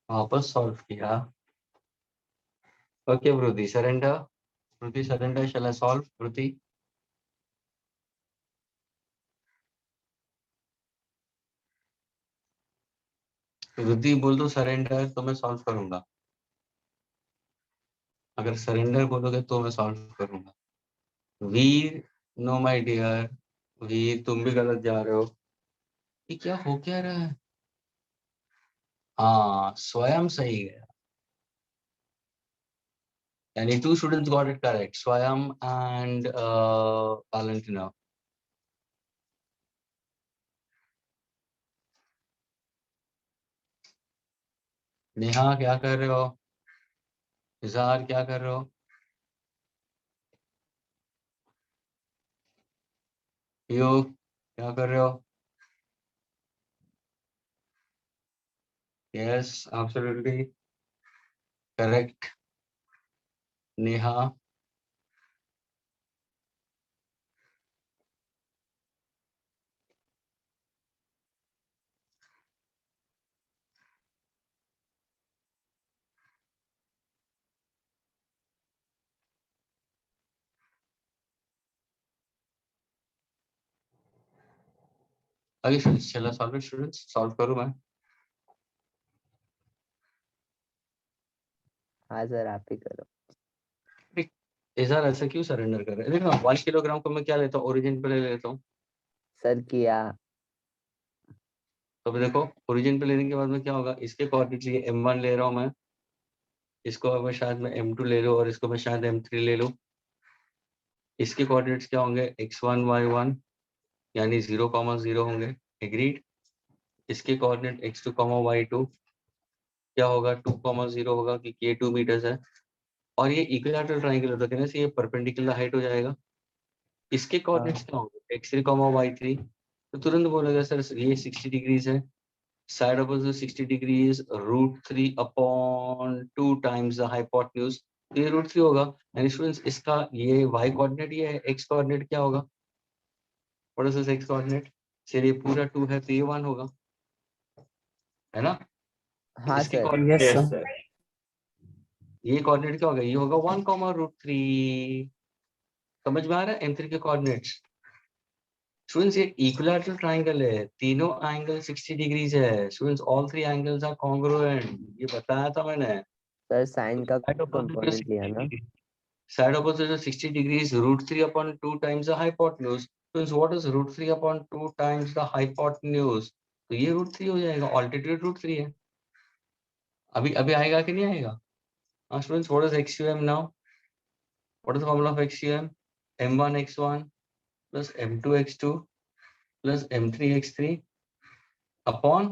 वापस सॉल्व किया. ओके वृत्ति, सरेंडर. वृत्ति सरेंडर. शैल आई सॉल्व वृत्ति? वृत्ति बोल दो सरेंडर, तो मैं सॉल्व करूंगा. अगर सरेंडर बोलोगे तो मैं सॉल्व करूंगा. वीर, नो माय डियर. वीर, तुम भी गलत जा रहे हो. ये क्या हो क्या रहा है? हाँ, स्वयं सही है. यानी 2 students got it correct, स्वयं and Valentina. नेहा, क्या कर रहे हो? इजहार, क्या कर रहे हो? यो, क्या कर रहे हो? Yes, absolutely correct. नेहा, आगे चला. सॉल्व स्टूडेंट्स, सॉल्व करूं मैं? हाँ सर, आप ही करो. इजहार ऐसा क्यों सरेंडर कर रहे हैं? देखो 1 किलोग्राम को मैं क्या लेता हूँ, ओरिजिन पे ले लेता हूँ। सर किया। तो अब देखो ओरिजिन पे लेने के बाद में क्या होगा, इसके कोऑर्डिनेट लिए m1 ले रहा हूँ मैं, इसको अब शायद मैं m2 ले लूँ और इसको मैं शायद m3 ले लूँ। इसके कोऑर्डिनेट्स क्या होंगे, x1 y1 यानी 0,0 होंगे, एग्रीड। इसके कोऑर्डिनेट x2 y2 क्या होगा, 2,0 होगा क्योंकि ये 2 मीटर्स है। और ये इक्विलैटरल ट्रायंगल होता है, कहने से ये परपेंडिकुलर हाइट हो जाएगा। इसके कोऑर्डिनेट्स क्या होंगे, x3 y3। तो तुरंत बोलेगा सर ये 60 डिग्रीज है, side opposite 60 degrees √3 upon 2 times the hypotenuse, तो ये √3 होगा। एंड स्टूडेंट्स इसका ये y कोऑर्डिनेट ये है, x कोऑर्डिनेट क्या होगा, what is this x coordinate, चलिए पूरा 2 है तो ये 1 होगा, है ना। हाँ इसके सर। Coordinate Yes, sir. ये कोऑर्डिनेट क्या होगा, ये होगा 1, √3। समझ में आ रहा है m3 के कोऑर्डिनेट्स। स्टूडेंट्स ये इक्विलैटरल ट्रायंगल है, तीनों एंगल 60 डिग्रीज है students, all 3 angles are congruent, ये बताया था मैंने। सर साइन का साइड ऑपोजिट कंपोनेंट लिया ना। Side opposite 60 degrees √3 upon 2 times the hypotenuse. Students what is √3 upon 2 times the hypotenuse, तो ये √3 हो जाएगा, ऑल्टीट्यूड √3 है। अभी अभी आएगा कि नहीं आएगा। Students what is XUM now, what is the formula of XUM, m1 x1 plus m2 x2 plus m3 x3 upon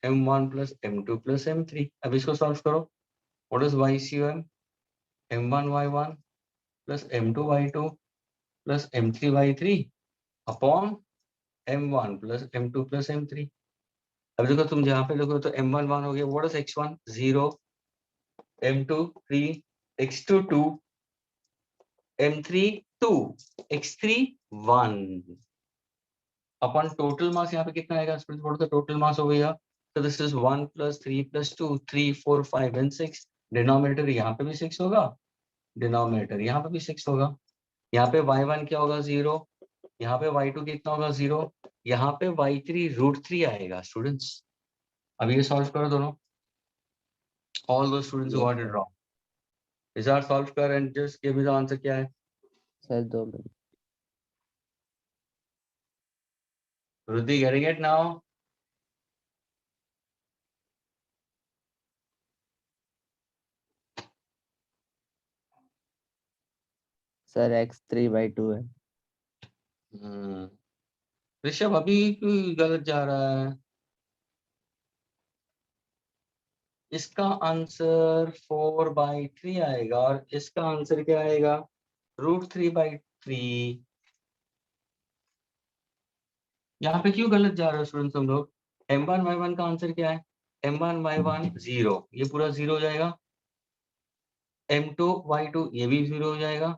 m1 plus m2 plus m3। अब इसको सॉल्व करो, what is YCUM, m1 y1 plus m2 y2 plus m3 y3 upon m1 plus m2 plus m3। अब देखो तुम जहाँ पे लिखो तो m1 1 हो गया, what is x1 0, m2 3, x2 2, m3 2, x3 1 upon total mass यहाँ पे कितना आएगा, टोटल मास हो गया। तो दिस इज 1 + 3 + 2 3 4 5 and 6। डिनोमिनेटर यहाँ पे भी 6 होगा, डिनोमिनेटर यहाँ पे भी 6 होगा। यहाँ पे y1 क्या होगा 0, यहाँ पे y2 कितना होगा 0, यहाँ पे y3 √3 आएगा स्टूडेंट्स। अब ये सॉल्व करो दोनों, ऑल दो students got it wrong. Is are solve कर and just give me the answer क्या है। Sir 2 minute. Ruddhi getting it now. Sir x3/2 है। ऋषभ अभी क्यों गलत जा रहा है, इसका आंसर 4/3 आएगा और इसका आंसर क्या आएगा, √3/3। यहाँ पे क्यों गलत जा रहा है स्टूडेंट्स हम लोग। m1 y1 का आंसर क्या है, m1 y1 0, ये पूरा 0 हो जाएगा। m2 y2 ये भी 0 हो जाएगा।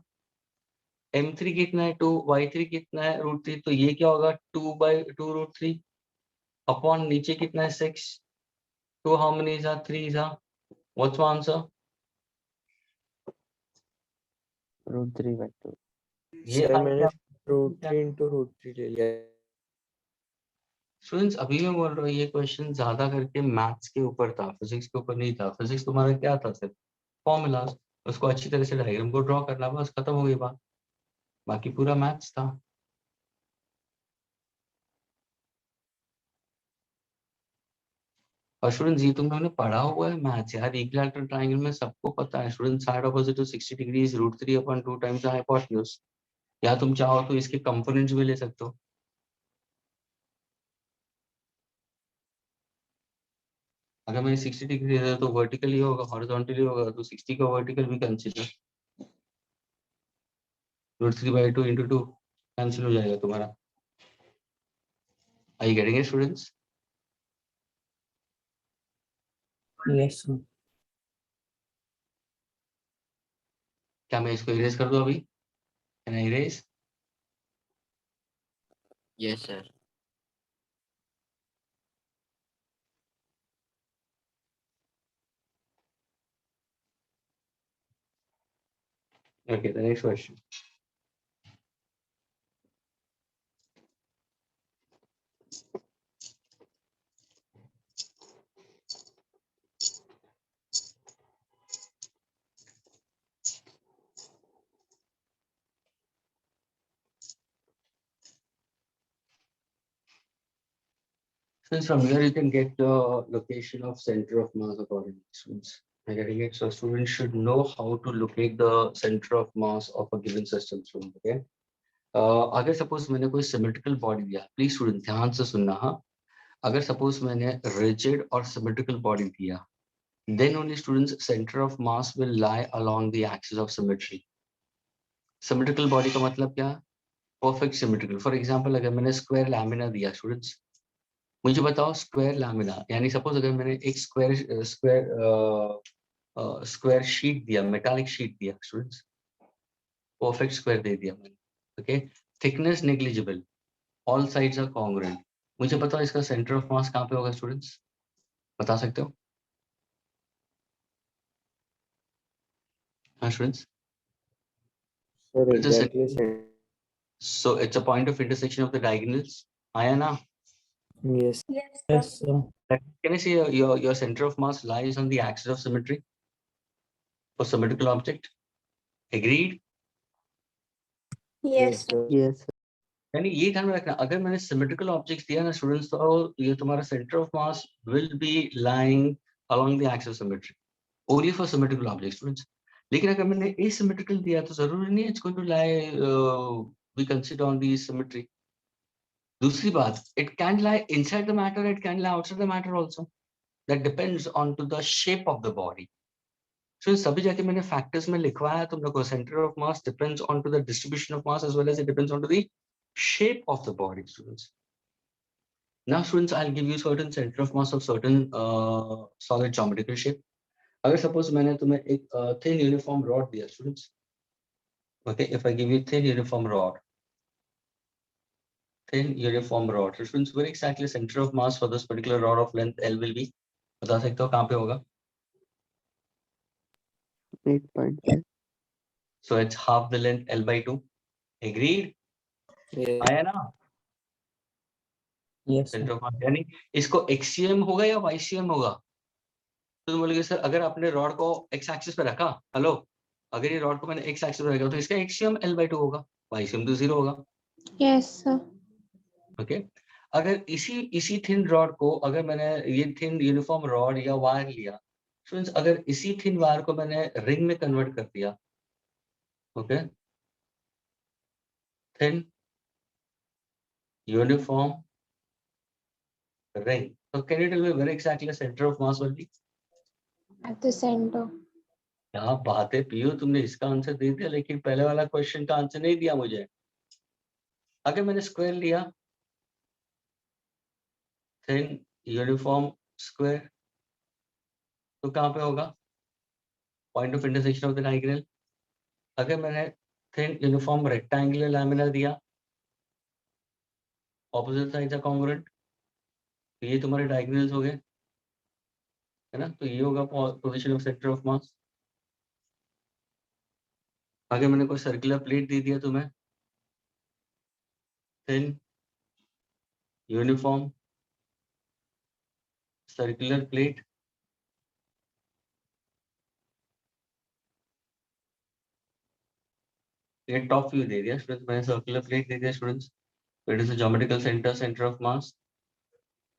m3 कितना है 2, y3 कितना है √3, तो ये क्या होगा 2/2 √3 अपॉन नीचे कितना है 6, 2 how many is 3 is what's the answer। √3/2। ये सर था मैंने क्या √3 into √3 ले लिया। स्टूडेंट्स, अभी मैं बोल रहा हूँ ये क्वेश्चन ज्यादा करके मैथ्स के ऊपर था, फिजिक्स के ऊपर नहीं था। फिजिक्स तुम्हारा क्या था, सिर्फ फॉर्मूलाज, उसको अच्छी तरह से डायग्राम को ड्रॉ करना, बस खत्म हो गई बात, बाकी पूरा मैथ्स था। और स्टूडेंट्स ये तुम लोगों ने पढ़ा हुआ है मैथ्स यार, इक्विलैटरल ट्रायंगल में सबको पता है student, side opposite to 60 degrees √3 upon 2 times the hypotenuse. या तुम चाहो तो इसके कंपोनेंट्स भी ले सकते हो। अगर मैं 60 डिग्री दे तो वर्टिकली होगा, हॉरिजॉन्टली होगा, तो 60 का वर्टिकल भी कंसीडर, √3/2 × 2 कैंसिल हो जाएगा तुम्हारा। Are you getting it, students? Yes, sir. क्या मैं इसको इरेज कर दूं अभी, can I erase. Yes, sir. Okay, the next question. Since from here you can get the location of center of mass according to students. I getting it? So students should know how to locate the center of mass of a given system. Student, okay? अगर suppose मैंने कोई symmetrical body दिया, please student ध्यान से सुनना. हाँ, अगर suppose मैंने रिजिड और सिमेट्रिकल बॉडी दिया, then only students center of mass will lie along the axis of symmetry. Symmetrical body का मतलब क्या? Perfect symmetrical. For example, अगर मैंने square lamina दिया students, मुझे बताओ square lamina, यानी suppose अगर मैंने एक square sheet दिया, metallic sheet दिया students, perfect square दे दिया मैंने, okay? Thickness negligible, all sides are congruent. मुझे बताओ इसका center of mass कहाँ पे होगा students? बता सकते हो? हाँ students? Sir, It's a exactly. center. So it's a point of intersection of the diagonals. Ayana, Yes. Yes, sir. can I say your center of mass lies on the axis of symmetry for symmetrical object? Agreed? Yes, sir. Yes, sir. यानी ये ध्यान में रखना, अगर मैंने symmetrical objects दिया ना students, तो ये तुम्हारा center of mass will be lying along the axis of symmetry only for symmetrical objects students. लेकिन अगर मैंने asymmetrical दिया तो जरूरी नहीं it's going to lie we consider on the symmetry. दूसरी बात, it can lie inside the matter, it can lie outside the matter also. That depends on to the shape of the body. So सभी जगह मैंने factors में लिखवाया तुम लोगों को, center of mass depends on to the distribution of mass as well as it depends on to the shape of the body, students. Now students, I'll give you certain center of mass of certain solid geometrical shape. अगर suppose मैंने तुम्हें एक thin uniform rod दिया students, okay, if I give you thin uniform rod, so students, where exactly center of mass for this particular rod of length L will be? बता सकते हो कहाँ पे होगा? 8.5. So it's half the length L by 2. Agreed? Yes. आया ना? Yes, Center of mass यानी इसको XCM होगा या YCM होगा? तो तुम बोलोगे सर अगर आपने रॉड को X एक्सिस पे रखा, हेलो, अगर ये रॉड को मैंने X एक्सिस पे रखा तो इसका XCM L by 2 होगा, YCM तो 0 होगा. Yes, sir. ओके, अगर इसी थिन रॉड को अगर मैंने ये थिन यूनिफॉर्म रॉड या वायर लिया, फ्रेंड्स, अगर इसी थिन वायर को मैंने रिंग में कन्वर्ट कर दिया, ओके, थिन यूनिफॉर्म रिंग, तो can you tell me where exactly centre of mass will be? At the center. क्या बात है पीयू, तुमने इसका आंसर दे दिया लेकिन पहले वाला क्वेश्चन का आंसर नहीं दिया मुझे. अगर मैंने स्क्वायर लिया, थिन यूनिफॉर्म स्क्वायर, तो कहाँ पे होगा? Point of intersection of the diagonal. अगर मैंने थिन यूनिफॉर्म रेक्टेंगुलर लैमिना दिया, ऑपोजिट साइड्स आर कॉन्ग्रुएंट, तो ये तुम्हारे डायगोनल्स हो गए, है ना? तो ये होगा position of centre of mass. अगर मैंने कोई सर्कुलर प्लेट दे दिया तुम्हें, थिन यूनिफॉर्म सर्कुलर प्लेट, ये टॉप व्यू दे दिया स्टूडेंट्स, मैंने सर्कुलर प्लेट दे दिया students. It is a geometrical centre, centre of mass,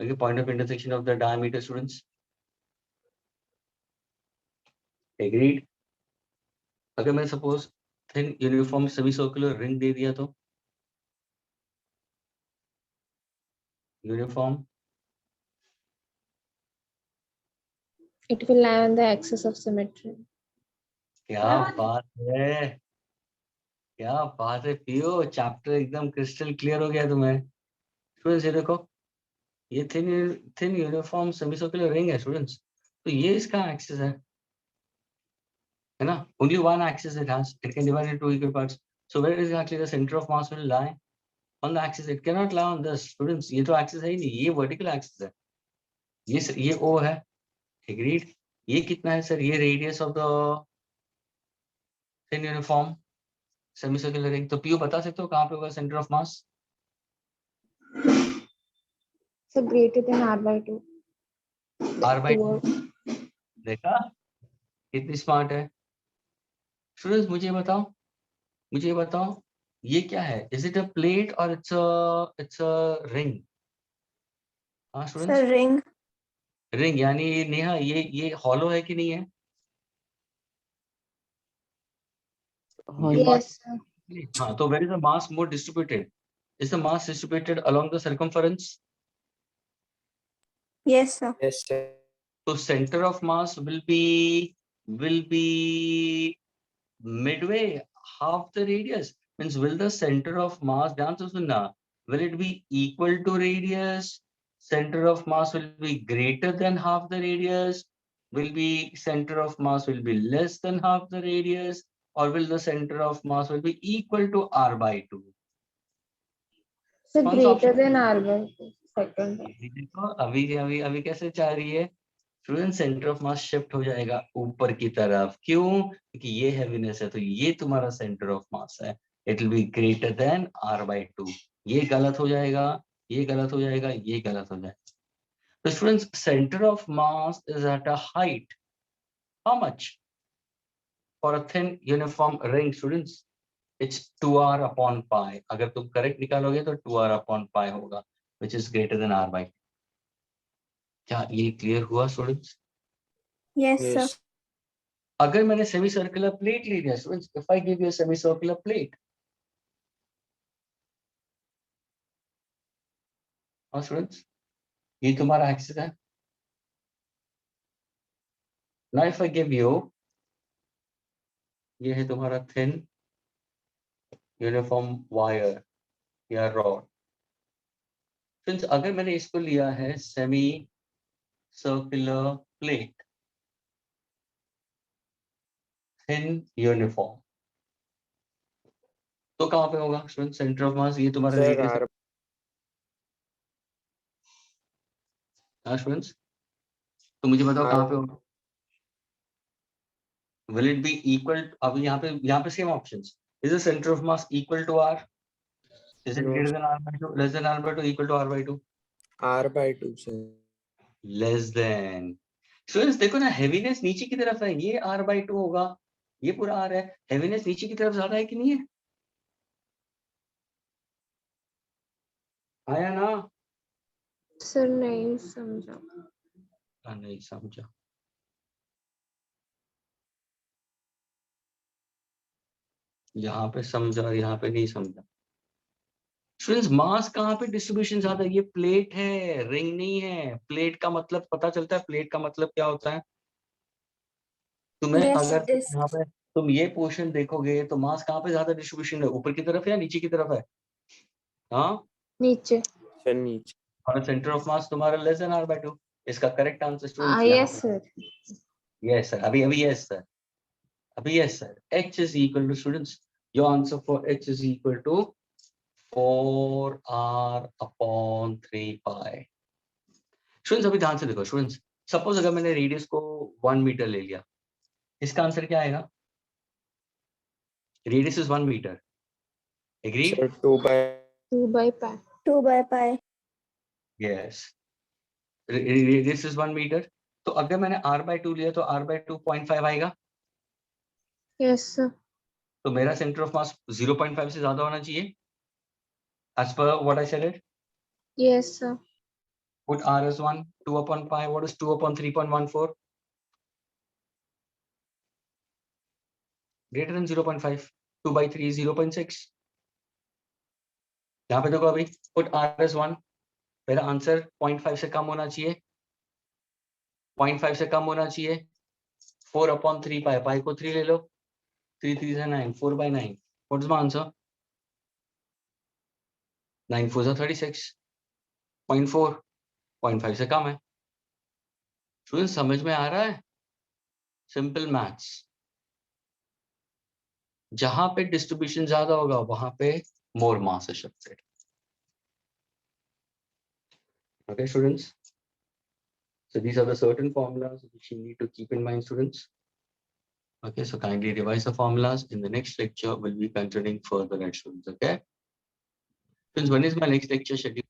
okay, point of intersection of the diameter students. Agreed? अगर मैं suppose thin uniform semi circular ring दे दिया तो uniform, It will lie on the axis of symmetry. क्या बात है, क्या बात है पियो, चैप्टर एकदम क्रिस्टल क्लियर हो गया तुम्हें. स्टूडेंट्स ये देखो, ये thin uniform semi circular ring है स्टूडेंट्स, तो ये इसका एक्सिस है ना? Only one axis it has, it can divide into equal parts. So where exactly the center of mass will lie? On the axis. It cannot lie on this students, ये तो axis है ही नहीं, ये vertical axis है, ये O है. Agreed? ये कितना है सर? ये radius of the thin uniform semicircular ring. तो PU बता सकते हो कहाँ पे होगा center of mass? So greater than R by 2. R by 2. देखा कितनी स्मार्ट है स्टूडेंट्स. मुझे बताओ ये क्या है? Is it a plate or it's a ring? हाँ Sir, स्टूडेंट्स, ring. रिंग यानी नेहा ये हॉलो है कि नहीं है? हाँ ये Yes, sir. हाँ, तो where is the mass more distributed? Is the mass distributed along the circumference? Yes, sir. yes sir. So center of mass will be midway, half the radius. Means will the center of mass, ध्यान से सुनना, will it be equal to radius? Center of mass will be greater than half the radius? Will be center of mass will be less than half the radius? Or will the center of mass will be equal to r by 2? So कौन सा greater option? than r by 2. Second. ये देखो अभी अभी अभी कैसे चाह रही है student, centre of mass shift हो जाएगा ऊपर की तरफ। क्यों? क्योंकि ये हैवीनेस है तो ये तुम्हारा सेंटर ऑफ मास है, it will be greater than r by 2। ये गलत हो जाएगा, ये गलत हो जाएगा, ये गलत हो जाएगा। तो students centre of mass is at a height how much for a thin uniform ring students? It's 2r upon pi। अगर तुम करेक्ट निकालोगे तो 2r upon pi होगा, which is greater than r by 2। क्या ये क्लियर हुआ students? Yes, sir. yes अगर मैंने सेमी सर्कुलर प्लेट ली है students, if I give you semi circular plate, हाँ स्टूडेंट्स, ये तुम्हारा एक्सिस है। Now if I give you, ये है तुम्हारा थिन यूनिफॉर्म वायर या रॉड। फ्रेंड्स अगर मैंने इसको लिया है semi circular plate, thin uniform, तो कहां पे होगा स्टूडेंट सेंटर ऑफ मास? ये तुम्हारा sir रेडियस है। r हाँ स्टूडेंट्स, तो मुझे बताओ कहां पे r होगा? Will it be equal? अब यहाँ पे same options. Is the centre of mass equal to R? Is it no greater than R by 2, less than R by 2, equal to R by 2? r by 2 sir less than. Students देखो ना, heaviness नीचे की तरफ है, ये r by 2 होगा, ये पूरा r है। हैवीनेस नीचे की तरफ ज्यादा है कि नहीं है? आया ना? Sir, नहीं समझा. नहीं समझा। यहाँ पे समझा, यहाँ पे नहीं समझा। स्टूडेंट्स मास कहाँ पे डिस्ट्रीब्यूशन ज्यादा है? ये प्लेट है, रिंग नहीं है। प्लेट का मतलब पता चलता है, प्लेट का मतलब क्या होता है तुम्हें? Yes, अगर तुम disk. यहाँ पे तुम ये पोर्शन देखोगे तो मास कहाँ पे ज्यादा डिस्ट्रीब्यूशन है, ऊपर की तरफ या नीचे की तरफ है? हाँ, नीचे. sir नीचे और सेंटर ऑफ मास तुम्हारा लेस देन r by 2। इसका करेक्ट आंसर स्टूडेंट्स यहाँ Yes, पे sir. Yes sir. अभी अभी यस सर, अभी yes sir. h is equal to students, your answer for h is equal to 4r upon 3 pi। Students अभी ध्यान से देखो स्टूडेंट्स, सपोज अगर मैंने रेडियस को 1 मीटर ले लिया, इसका आंसर क्या आएगा? Radius is 1 metre, agreed? sir 2 by 2 by pi. 2 by pi. Yes, radius is 1 metre. तो अगर मैंने r by 2 लिया तो r by 2 0.5 आएगा। Yes, sir. तो मेरा सेंटर ऑफ मास 0.5 से ज्यादा होना चाहिए, एज पर what I said. Yes, sir. Put r as 1, 2 upon pi, what is 2 upon 3.14? Greater than 0.5, 2 by 3 is 0.6। यहाँ पे देखो अभी, put r as 1, मेरा आंसर 0.5 से कम होना चाहिए, 0.5 से कम होना चाहिए। 4 upon 3 pi, pi को 3 ले लो, 3 3 is 9, 4 by 9, what is my answer? 9 4 is 36, 0.4, 0.5 से कम है। स्टूडेंट समझ में आ रहा है? Simple maths. जहां पे डिस्ट्रीब्यूशन ज्यादा होगा वहां पे मोर मास is shifted। Okay students, so these are the certain formulas which you need to keep in mind students। Okay, so kindly revise the formulas. In the next lecture we'll be continuing further at students। Okay, since when is my next lecture schedule?